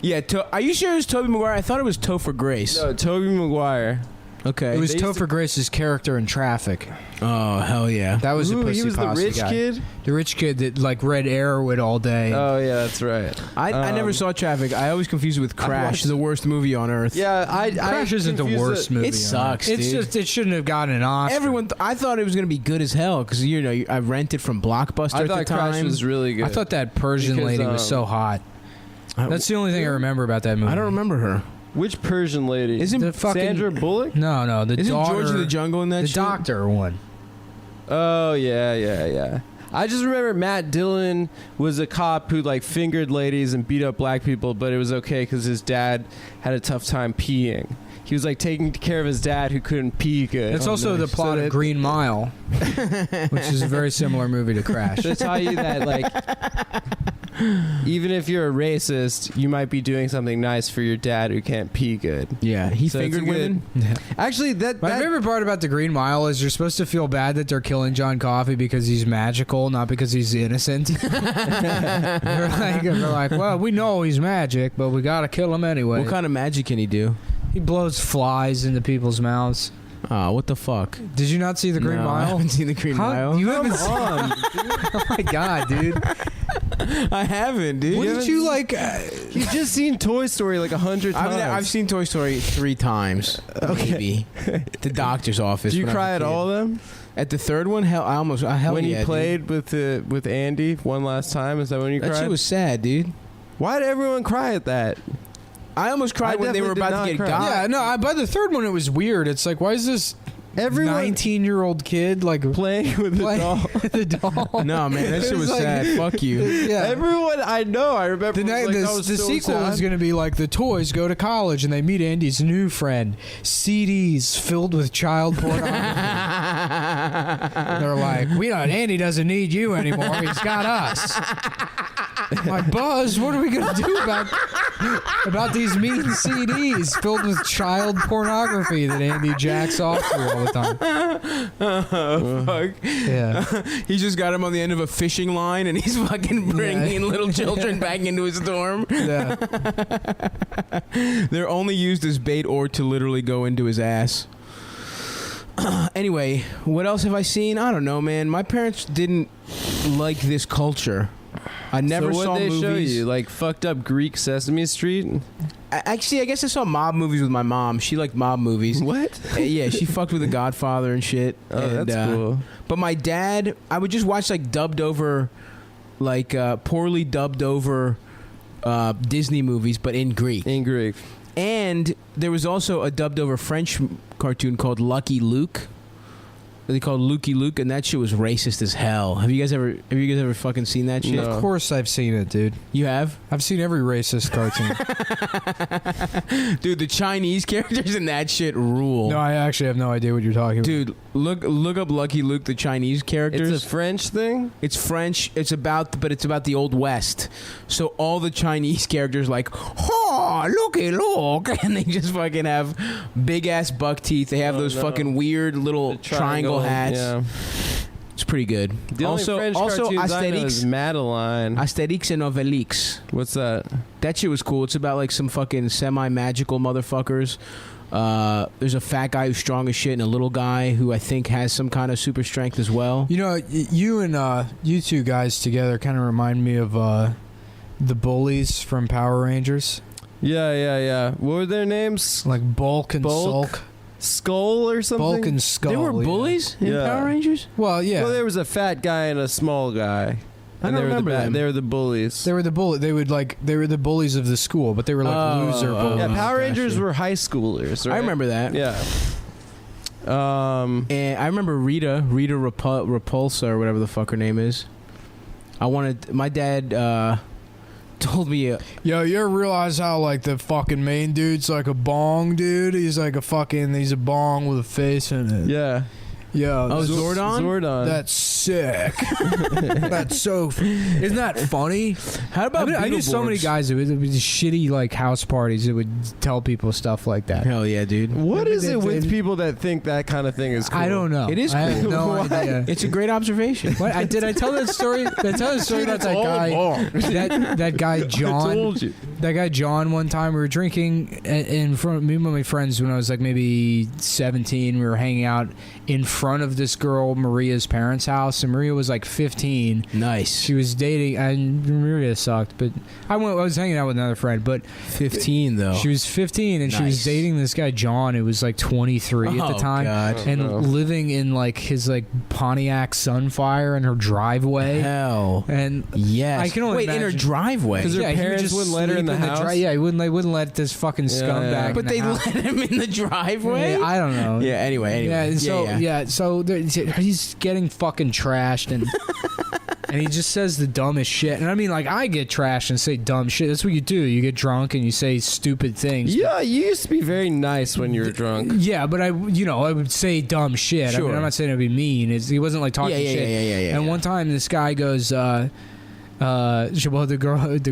Yeah, are you sure it was Tobey Maguire? I thought it was Topher Grace. No, Tobey Maguire. Okay. It was They used Topher Grace's character in Traffic. Oh, hell yeah. That was a Ooh, pussy he was the posse rich guy. kid? The rich kid that like read Arrowwood all day. Oh, yeah, that's right. I never saw Traffic. I always confuse it with Crash, watched- the worst movie on earth. Yeah, Crash isn't the worst movie. It sucks, It's dude. just it shouldn't have gotten an Oscar. Everyone, I thought it was gonna be good as hell because I rented from Blockbuster I at the thought time. Crash was really good. I thought that Persian Because, lady was so hot. That's the only thing I remember about that movie. I don't remember her. Which Persian lady? Isn't The fucking Sandra Bullock? No, the Isn't daughter, George of the Jungle in that the shit? doctor one. Oh, yeah. I just remember Matt Dillon was a cop who like fingered ladies and beat up black people, but it was okay because his dad had a tough time peeing. He was like taking care of his dad who couldn't pee good. It's also the plot of Green Mile, which is a very similar movie to Crash. to tell you that like even if you're a racist, you might be doing something nice for your dad who can't pee good. Yeah, he So it's fingered a good- women. Actually, My favorite part about the Green Mile is you're supposed to feel bad that they're killing John Coffey because he's magical, not because he's innocent. they're like, well, we know he's magic, but we gotta kill him anyway. What kind of magic can he do? He blows flies into people's mouths. Oh, what the fuck? Did you not see the Green No, I Mile? haven't seen the Green Mile. You haven't seen? Oh my god, dude! I haven't, dude. What did you like? You've just seen Toy Story like 100 times. I've seen Toy Story 3 times, maybe. The doctor's office. Do you when I was cry a at kid. all of them? At the third one? Hell When yeah, you played with Andy one last time, is that when you dude. That cried? shit was sad, dude. Why did everyone cry at that? I almost cried I when they were definitely about did to get not cry. got. Yeah, no. By the third one, it was weird. It's like, why is this Everyone 19-year-old kid like playing with the playing doll. with the doll? No, man, that It shit was like- sad. Fuck you. Yeah. Everyone I know, I remember. The, was like, that was the so sequel sad. is going to be like the toys go to college and they meet Andy's new friend, CDs filled with child pornography. They're like, Andy doesn't need you anymore. He's got us. Like, Buzz, what are we going to do about these mean CDs filled with child pornography that Andy jacks off to all the time? Fuck. Yeah. He just got him on the end of a fishing line, and he's fucking bringing little children back into his dorm. Yeah. They're only used as bait or to literally go into his ass. Anyway, what else have I seen? I don't know, man. My parents didn't like this culture. I never so saw what they movies. show you? Like fucked up Greek Sesame Street? Actually, I guess I saw mob movies with my mom. She liked mob movies. What? Yeah, she fucked with The Godfather and shit. Oh, and, that's cool. But my dad, I would just watch like dubbed over, like poorly dubbed over Disney movies, but in Greek. In Greek. And there was also a dubbed over French cartoon called Lucky Luke. They called Lukey Luke, and that shit was racist as hell. Have you guys ever fucking seen that shit? No. Of course I've seen it, dude. You have? I've seen every racist cartoon. Dude, the Chinese characters in that shit rule. No, I actually have no idea what you're talking about. Dude, look up Lucky Luke, the Chinese characters. It's a French thing? It's French. It's about the Old West. So all the Chinese characters like, oh, looky look, and they just fucking have big ass buck teeth. They have those fucking weird little The triangle hats. Yeah. It's pretty good. The also, only French also cartoons I know Asterix, is Madeline. Asterix and Obelix. What's that? That shit was cool. It's about like some fucking semi-magical motherfuckers. There's a fat guy who's strong as shit and a little guy who I think has some kind of super strength as well. You know, you and you two guys together kind of remind me of the bullies from Power Rangers, Yeah. What were their names? like Bulk and Bulk? Sulk. Skull or something? Bulk and Skull. They were yeah. bullies in Yeah. Power Rangers? Well, yeah. Well, there was a fat guy and a small guy. I And don't remember them. They were the bullies. They were the they were the bullies of the school, but they were like loser bullies. Yeah, Power gotcha. Rangers were high schoolers, right? I remember that. Yeah. And I remember Rita Repulsa or whatever the fuck her name is. My dad told me Yo, you ever realize how like the fucking main dude's like a bong dude? He's like he's a bong with a face in it. Yeah. Yeah. Oh, Zordon? That's sick. That's so. Isn't that funny? How about I knew so many guys that would shitty like house parties that would tell people stuff like that. Hell yeah, dude. What is it with people that think that kind of thing is cool? I don't know. It is cool. I have no idea. It's a great observation. What, did I tell that story? Did I tell that story about that guy? That guy John. I told you. That guy John. One time we were drinking in front of me and my friends when I was like maybe 17. We were hanging out in front of this girl Maria's parents' house, and Maria was like 15. Nice. She was dating, and Maria sucked, but I was hanging out with another friend. But 15 though. She was 15, and Nice. she was dating this guy John, who was like 23 at the time, God. and living in like his like Pontiac Sunfire in her driveway. Hell. And yes. I can only Wait, in her imagine. driveway. 'Cause her he would parents just wouldn't let her sleep in the house? Yeah, they wouldn't let this fucking scumbag. yeah. But in the they house. let him in the driveway? Yeah, I don't know. Yeah, anyway. Yeah, and so yeah. he's getting fucking trashed, and and he just says the dumbest shit. And I mean, like, I get trashed and say dumb shit. That's what you do. You get drunk and you say stupid things. Yeah, you used to be very nice when you were drunk. Yeah, but I would say dumb shit. I mean, Sure. I'm not saying it'd be mean. He wasn't like talking shit. Yeah. And one time, this guy goes, the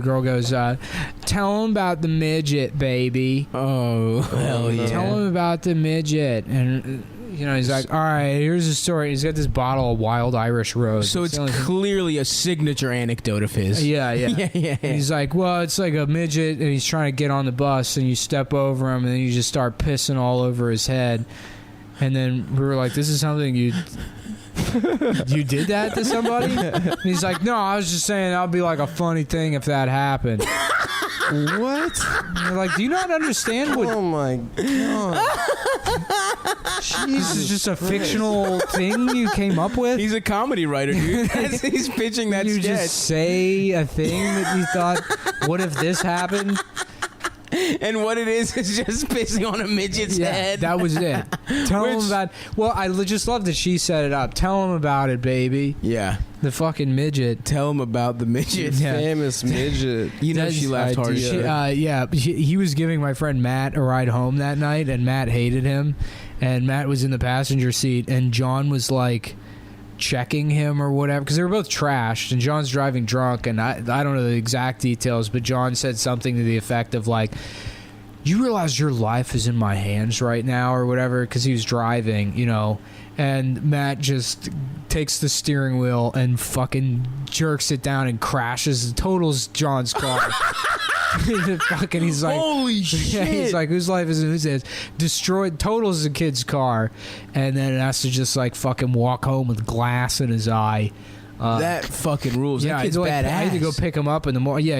girl goes, tell him about the midget, baby. Oh, hell yeah. Tell him about the midget. And he's like, all right, here's the story. He's got this bottle of Wild Irish Rose. So it's the only thing- clearly a signature anecdote of his. Yeah. Yeah. And he's like, well, it's like a midget, and he's trying to get on the bus, and you step over him, and then you just start pissing all over his head. And then we were like, this is something you did that to somebody? And he's like, no, I was just saying that'll be like a funny thing if that happened. What? And you're like, do you not understand what? Oh my god! This is just a fictional thing you came up with. He's a comedy writer, dude. He's pitching that you sketch. just say a thing that you thought, what if this happened? And what it is just pissing on a midget's head. That was it. Tell him about. Well, I just love that she set it up. Tell him about it, baby. Yeah. The fucking midget. Tell him about the midget. Yeah. Famous midget. You know she laughed hard. He was giving my friend Matt a ride home that night, and Matt hated him. And Matt was in the passenger seat, and John was like checking him or whatever, because they were both trashed, and John's driving drunk, and I don't know the exact details, but John said something to the effect of like, you realize your life is in my hands right now or whatever, because he was driving, and Matt just takes the steering wheel and fucking jerks it down and crashes, totals John's car. Fucking, he's like, holy shit. Yeah, he's like, whose life is it? Whose is? Destroyed, totals the kid's car, and then has to just like fucking walk home with glass in his eye. That fucking rules. Yeah, That kid's I badass. had to go pick him up in the morning. Yeah,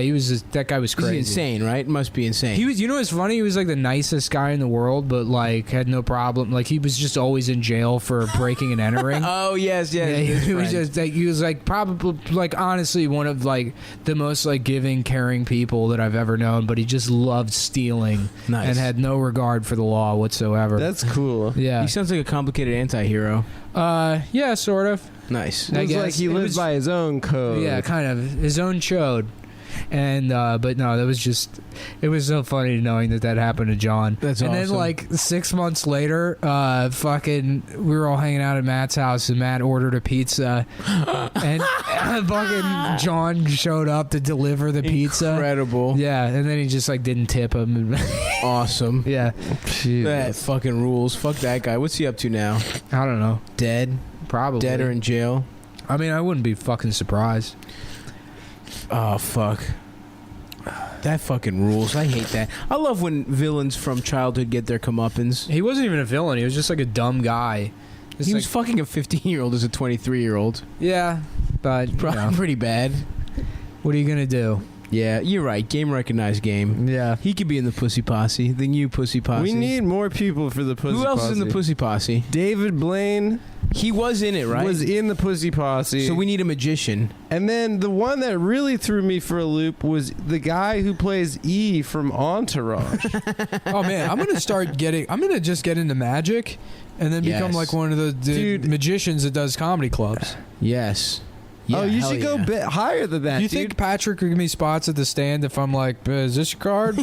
that guy was crazy. He's insane, right? Must be insane. He was, what's funny? He was like the nicest guy in the world, but like had no problem. Like he was just always in jail for breaking and entering. Oh yes. Yeah, he was just like, he was like probably like honestly one of like the most like giving, caring people that I've ever known. But he just loved stealing and had no regard for the law whatsoever. That's cool. Yeah, He sounds like a complicated anti-hero. Yeah, sort of. Nice. It was like he lived by his own code. Yeah, kind of his own chode. And but no, that was just, it was so funny knowing that happened to John. That's and awesome. then like 6 months later, fucking we were all hanging out at Matt's house, and Matt ordered a pizza, and fucking John showed up to deliver the pizza. Incredible. Yeah, and then he just like didn't tip him. Awesome. Yeah, That fucking rules. Fuck that guy. What's he up to now? I don't know. Dead? Probably Dead or in jail? I mean, I wouldn't be fucking surprised. Oh, fuck. That fucking rules. I hate that. I love when villains from childhood get their comeuppance. He wasn't even a villain. He was just like a dumb guy. Just He like, was fucking a 15-year-old as a 23-year-old. yeah, but Probably pretty bad. what are you gonna do? Yeah, you're right. Game recognized game. Yeah. He could be in the Pussy Posse. The new Pussy Posse. We need more people for the Pussy Posse. Who else is in the Pussy Posse? David Blaine. He was in it, right? Was in the Pussy Posse. So we need a magician. And then the one that really threw me for a loop was the guy who plays E from Entourage. Oh man, I'm gonna just get into magic, and then become Yes. like one of the magicians that does comedy clubs. Yes. Yeah, you hell should go yeah. bit higher than that. Do you dude. think Patrick could give me spots at the stand if I'm like, is this your card?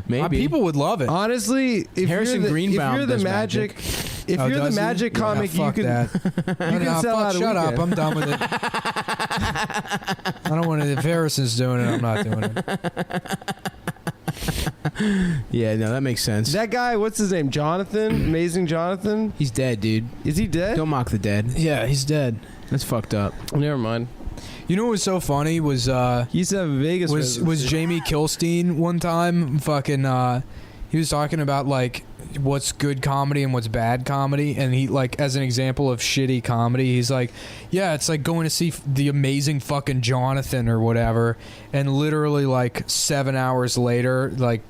Maybe. People would love it. Honestly, if Harrison you're the, Greenbaum if you're the does magic, if Oh, you're the does he? magic Yeah, comic, you fuck can that. you can sell out a Shut up! weekend. I'm done with it. I don't want to. If Harrison's doing it, I'm not doing it. Yeah, no, that makes sense. That guy, what's his name? Jonathan, Amazing Jonathan. He's dead, dude. Is he dead? Don't mock the dead. Yeah, he's dead. That's fucked up. Never mind. You know what was so funny was He used to have a Vegas. was residency. Jamie Kilstein one time fucking he was talking about like what's good comedy and what's bad comedy, and he like as an example of shitty comedy, he's like, yeah, it's like going to see the Amazing fucking Jonathan or whatever, and literally like 7 hours later, like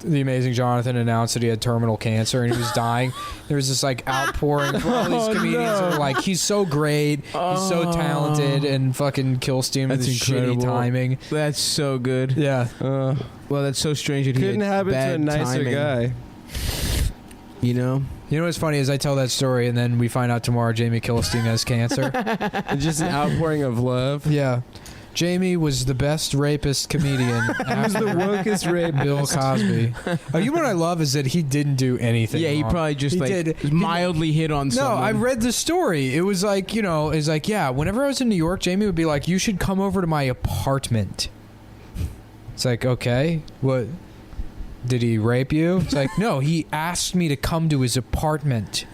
the Amazing Jonathan announced that he had terminal cancer and he was dying. There was this like outpouring from all these comedians that were like, he's so great, he's so talented, and fucking Kilstein with That's his incredible. shitty timing. That's so good. Yeah. Well, that's so strange that he couldn't had happen to a bad nicer timing, guy. You know? You know what's funny is I tell that story and then we find out tomorrow Jamie Kilstein has cancer. It's just an outpouring of love. Yeah. Jamie was the best rapist comedian. He was the wokest rapist. Bill Cosby. You know what I love is that he didn't do anything. Yeah, he wrong. probably just He like did. mildly hit on No, someone. I read the story. It was like, it's like, yeah, whenever I was in New York, Jamie would be like, you should come over to my apartment. It's like, okay, what? Did he rape you? It's like, no, he asked me to come to his apartment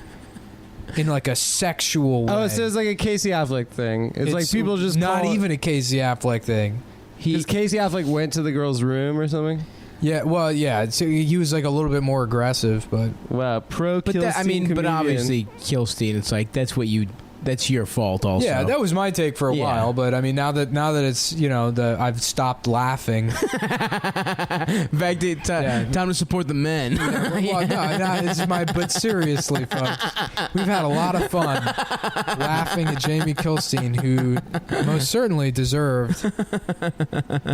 in like a sexual way. Oh, so it's like a Casey Affleck thing. It's like people just not call even a Casey Affleck thing. Because Casey Affleck went to the girl's room or something. Yeah, well, yeah. So he was like a little bit more aggressive, but Wow, pro. but Kilstein that, I mean, but comedian. obviously Kilstein, it's like that's your fault also. yeah, that was my take for a Yeah. while. But I mean, now that it's I've stopped laughing. Back to time to support the men. Well, no, this is but seriously, folks, we've had a lot of fun laughing at Jamie Kilstein, who most certainly deserved.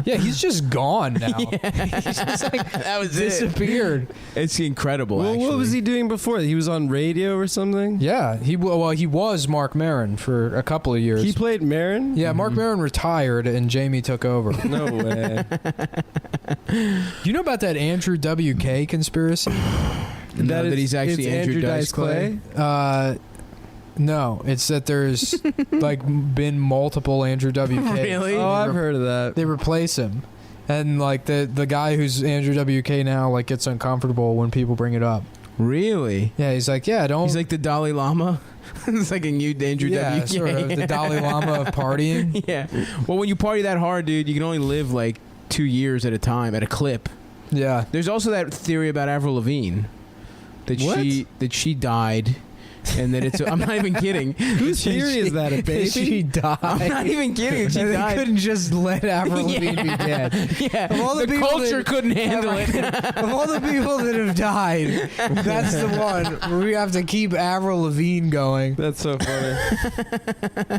Yeah, he's just gone now. He's just like That was disappeared. It's incredible. Well, actually. what was he doing before? He was on radio or something. Yeah, he was Mark Maron for a couple of years. He played Marin. Yeah, Mark Maron retired and Jamie took over. No way. Do you know about that Andrew WK conspiracy? that he's actually it's Andrew Dice Clay. No, it's that there's like been multiple Andrew WK. Really? Oh, I've heard of that. They replace him, and like the guy who's Andrew WK now like gets uncomfortable when people bring it up. Really? Yeah, he's like, yeah, don't. He's like the Dalai Lama. It's like a new Andrew yeah, WK. sort of the Dalai Lama of partying. Yeah. Well, when you party that hard, dude, you can only live like 2 years at a time at a clip. Yeah. There's also that theory about Avril Lavigne that What? she died. And that it's I'm not even kidding. Whose theory is that? A baby? She died. I'm not even kidding. She And they died. couldn't just let Avril Lavigne be dead. Yeah. Of all the people culture that- couldn't handle it. Of all the people that have died, that's the one where we have to keep Avril Lavigne going. That's so funny.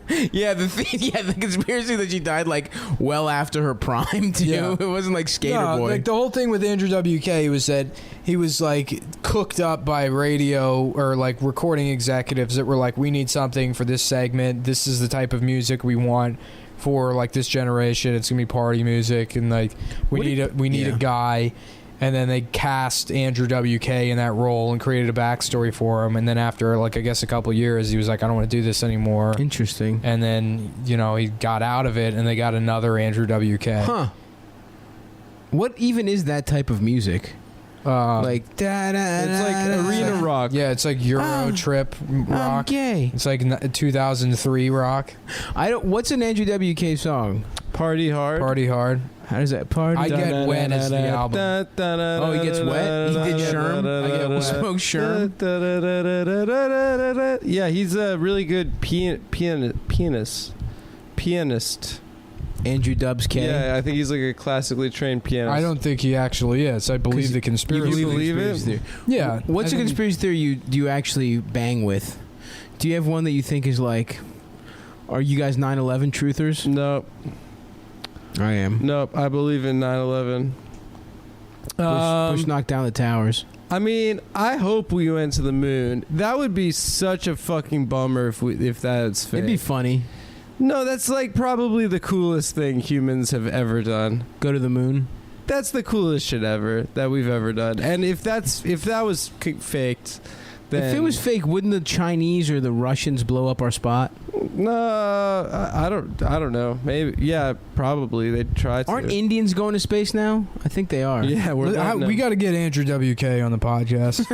The conspiracy that she died like well after her prime too. Yeah. It wasn't like Skater No, Boy. like the whole thing with Andrew WK was that he was like cooked up by radio or like recording executives that were like, we need something for this segment. This is the type of music we want for like this generation. It's gonna be party music, and like we need a guy. And then they cast Andrew WK in that role and created a backstory for him. And then after like I guess a couple years, he was like, I don't want to do this anymore. Interesting. And then he got out of it, and they got another Andrew WK. Huh. What even is that type of music? Like da da. It's like arena rock. Yeah, it's like Euro Trip rock. gay. It's like 2003 rock. What's an Andrew WK song? Party hard. Party hard. How does that party? I Get Wet as the album. Oh, he gets wet? He did Sherm? I Get Wet. Smoke Sherm? Yeah, he's a really good pianist. Andrew Dubs K. Yeah, I think he's like a classically trained pianist. I don't think he actually is. I believe the conspiracy. You believe it? Theory. Yeah. What's a conspiracy theory you actually bang with? Do you have one that you think is like, are you guys 9/11 truthers? Nope. I am. Nope. I believe in 9/11. Bush knocked down the towers. I mean, I hope we went to the moon. That would be such a fucking bummer if that's fake. It'd be funny. No, that's like probably the coolest thing humans have ever done. Go to the moon. That's the coolest shit ever that we've ever done. And if that was faked, then If it was fake, wouldn't the Chinese or the Russians blow up our spot? no, I don't know. Maybe, yeah, probably they'd try to. Aren't Indians going to space now? I think they are. Yeah, We got to get Andrew WK on the podcast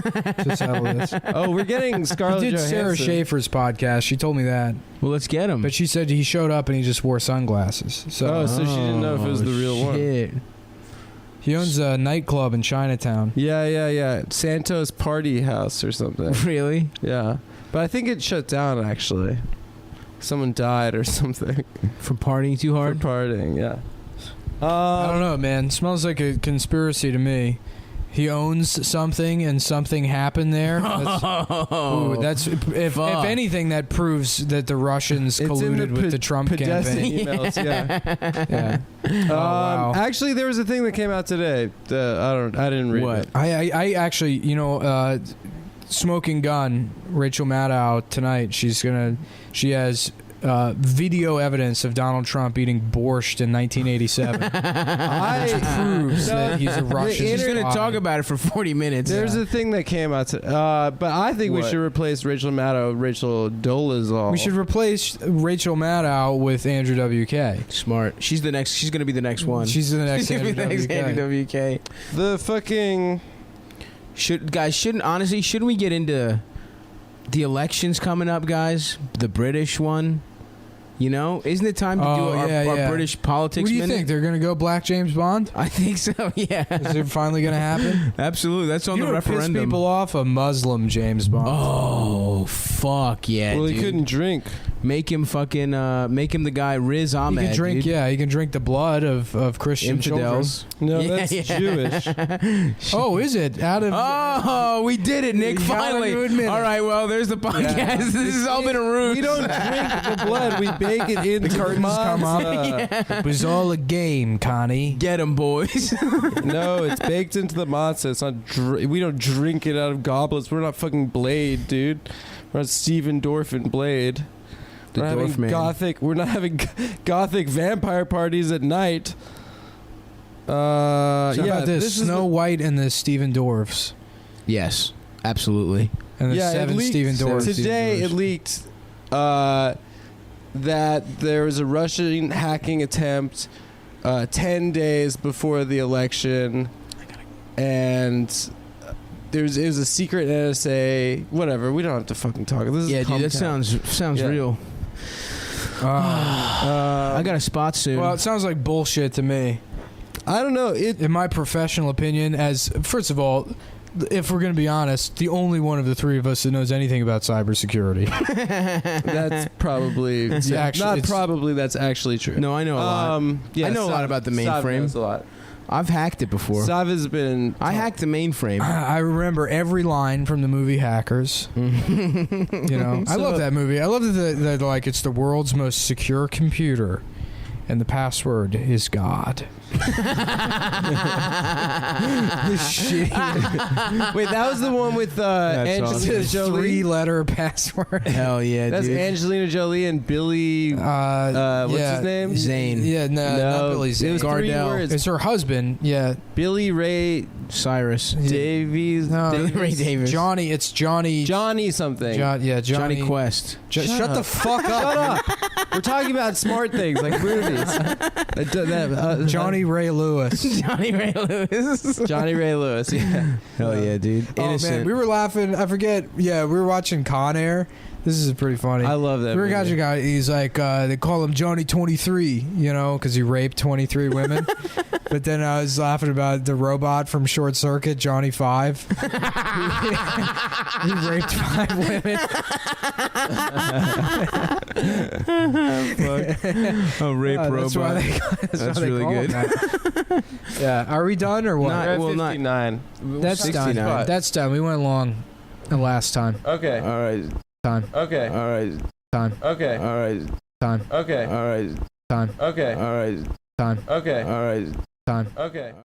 to settle this. Oh, we're getting Scarlett He did Johansson. Sarah Schaefer's podcast. She told me that, Well, let's get him. but she said he showed up and he just wore sunglasses. So So she didn't know if it was the real one. Shit. he owns a nightclub in Chinatown. Yeah. Santos Party House or something. Really? Yeah, but I think it shut down actually. Someone died or something From partying too for hard? partying. Yeah. I don't know, man. Smells like a conspiracy to me. He owns something and something happened there. That's if anything, that proves that the Russians It's in colluded with the Trump Podesta campaign. emails. Yeah. Yeah. Wow. Actually, there was a thing that came out today. I didn't read What? it. I actually, Smoking Gun, Rachel Maddow tonight. She has video evidence of Donald Trump eating borscht in 1987. Proves that he's a Russian. She's going to spy. talk about it for 40 minutes. There's a thing that came out, but I think we What? should replace Rachel Maddow with Rachel Dolezal. We should replace Rachel Maddow with Andrew WK. Smart. She's going to be the next one. She's the next She's gonna be Andrew the next WK. Andrew WK. The fucking Shouldn't we get into the elections coming up, guys? The British one. Isn't it time to do our British politics What do you minute? think? They're going to go Black James Bond? I think so, yeah. Is it finally going to happen? Absolutely. That's on You the know what piss referendum. people off? A Muslim James Bond. Oh, fuck yeah, well, dude. he couldn't drink. Make him the guy Riz Ahmed. He can drink, dude. he can drink the blood of Christian Infidels. No, Yeah, that's yeah. Jewish. children. Oh, is it? Oh, we did it, Nick, You gotta finally. admit it. All right, well, there's the podcast. Yeah. This has all been a ruse. We don't drink the blood. We bake it into the curtains come up. matzah. It was all a game, Connie. Get him, boys. No, it's baked into the matzah. It's not. We don't drink it out of goblets. We're not fucking Blade, dude. We're not Steven Dorff Blade. The We're not Dorff having man. gothic. We're not having gothic vampire parties at night. So how yeah, about this? is Snow White and the Stephen Dorffs. Yes, absolutely. And the Yeah, it seven leaked Stephen Dorffs. Today it leaked that there was a Russian hacking attempt 10 days before the election, and it was a secret NSA. Whatever. We don't have to fucking talk. This is Yeah, dude, Cum that Town. sounds Yeah. real. I got a spot soon. Well, it sounds like bullshit to me. I don't know. In my professional opinion, as first of all, if we're going to be honest, the only one of the three of us that knows anything about cybersecurity. That's probably It's actually- not it's- probably. That's actually true. no, I know a lot. Yeah, I know a lot about the Sav mainframe. knows a lot. I've hacked it before. Sav has been. I hacked the mainframe. I remember every line from the movie Hackers. I love that movie. I love that like it's the world's most secure computer, and the password is God. Shit. Wait, that was the one with Angelina awesome. Jolie. Three-letter password. Hell yeah, That's dude. Angelina Jolie and Billy. What's his name? Zane. Yeah, no, not Billy It Zane. was Gardell. 3 words. It's her husband. Yeah, Billy Ray Cyrus. Davies. No, Davies? Ray Davis. Johnny. It's Johnny. Johnny something. Johnny Johnny Quest. Shut the fuck Shut up. up. We're talking about smart things like movies. Johnny Ray Lewis. Johnny Ray Lewis. Johnny Ray Lewis. Yeah. Hell yeah, dude. Oh Innocent. man, we were laughing. I forget. Yeah, we were watching Con Air. This is pretty funny. I love that. We were movie. watching a guy. He's like, they call him Johnny 23, because he raped 23 women. But then I was laughing about the robot from Short Circuit, Johnny Five. He raped 5 women. Oh, rape robot. That's why That's why they really call good. him that. Yeah. Are we done or what? Not- We're at well, not- 59. That's 69. done. That's done. We went long the last time. Okay. All right. Time. Okay. All right. Time. Okay. All right. Time. Okay. All right. Time. Okay. All right. Time. Okay. All right. Time. Okay.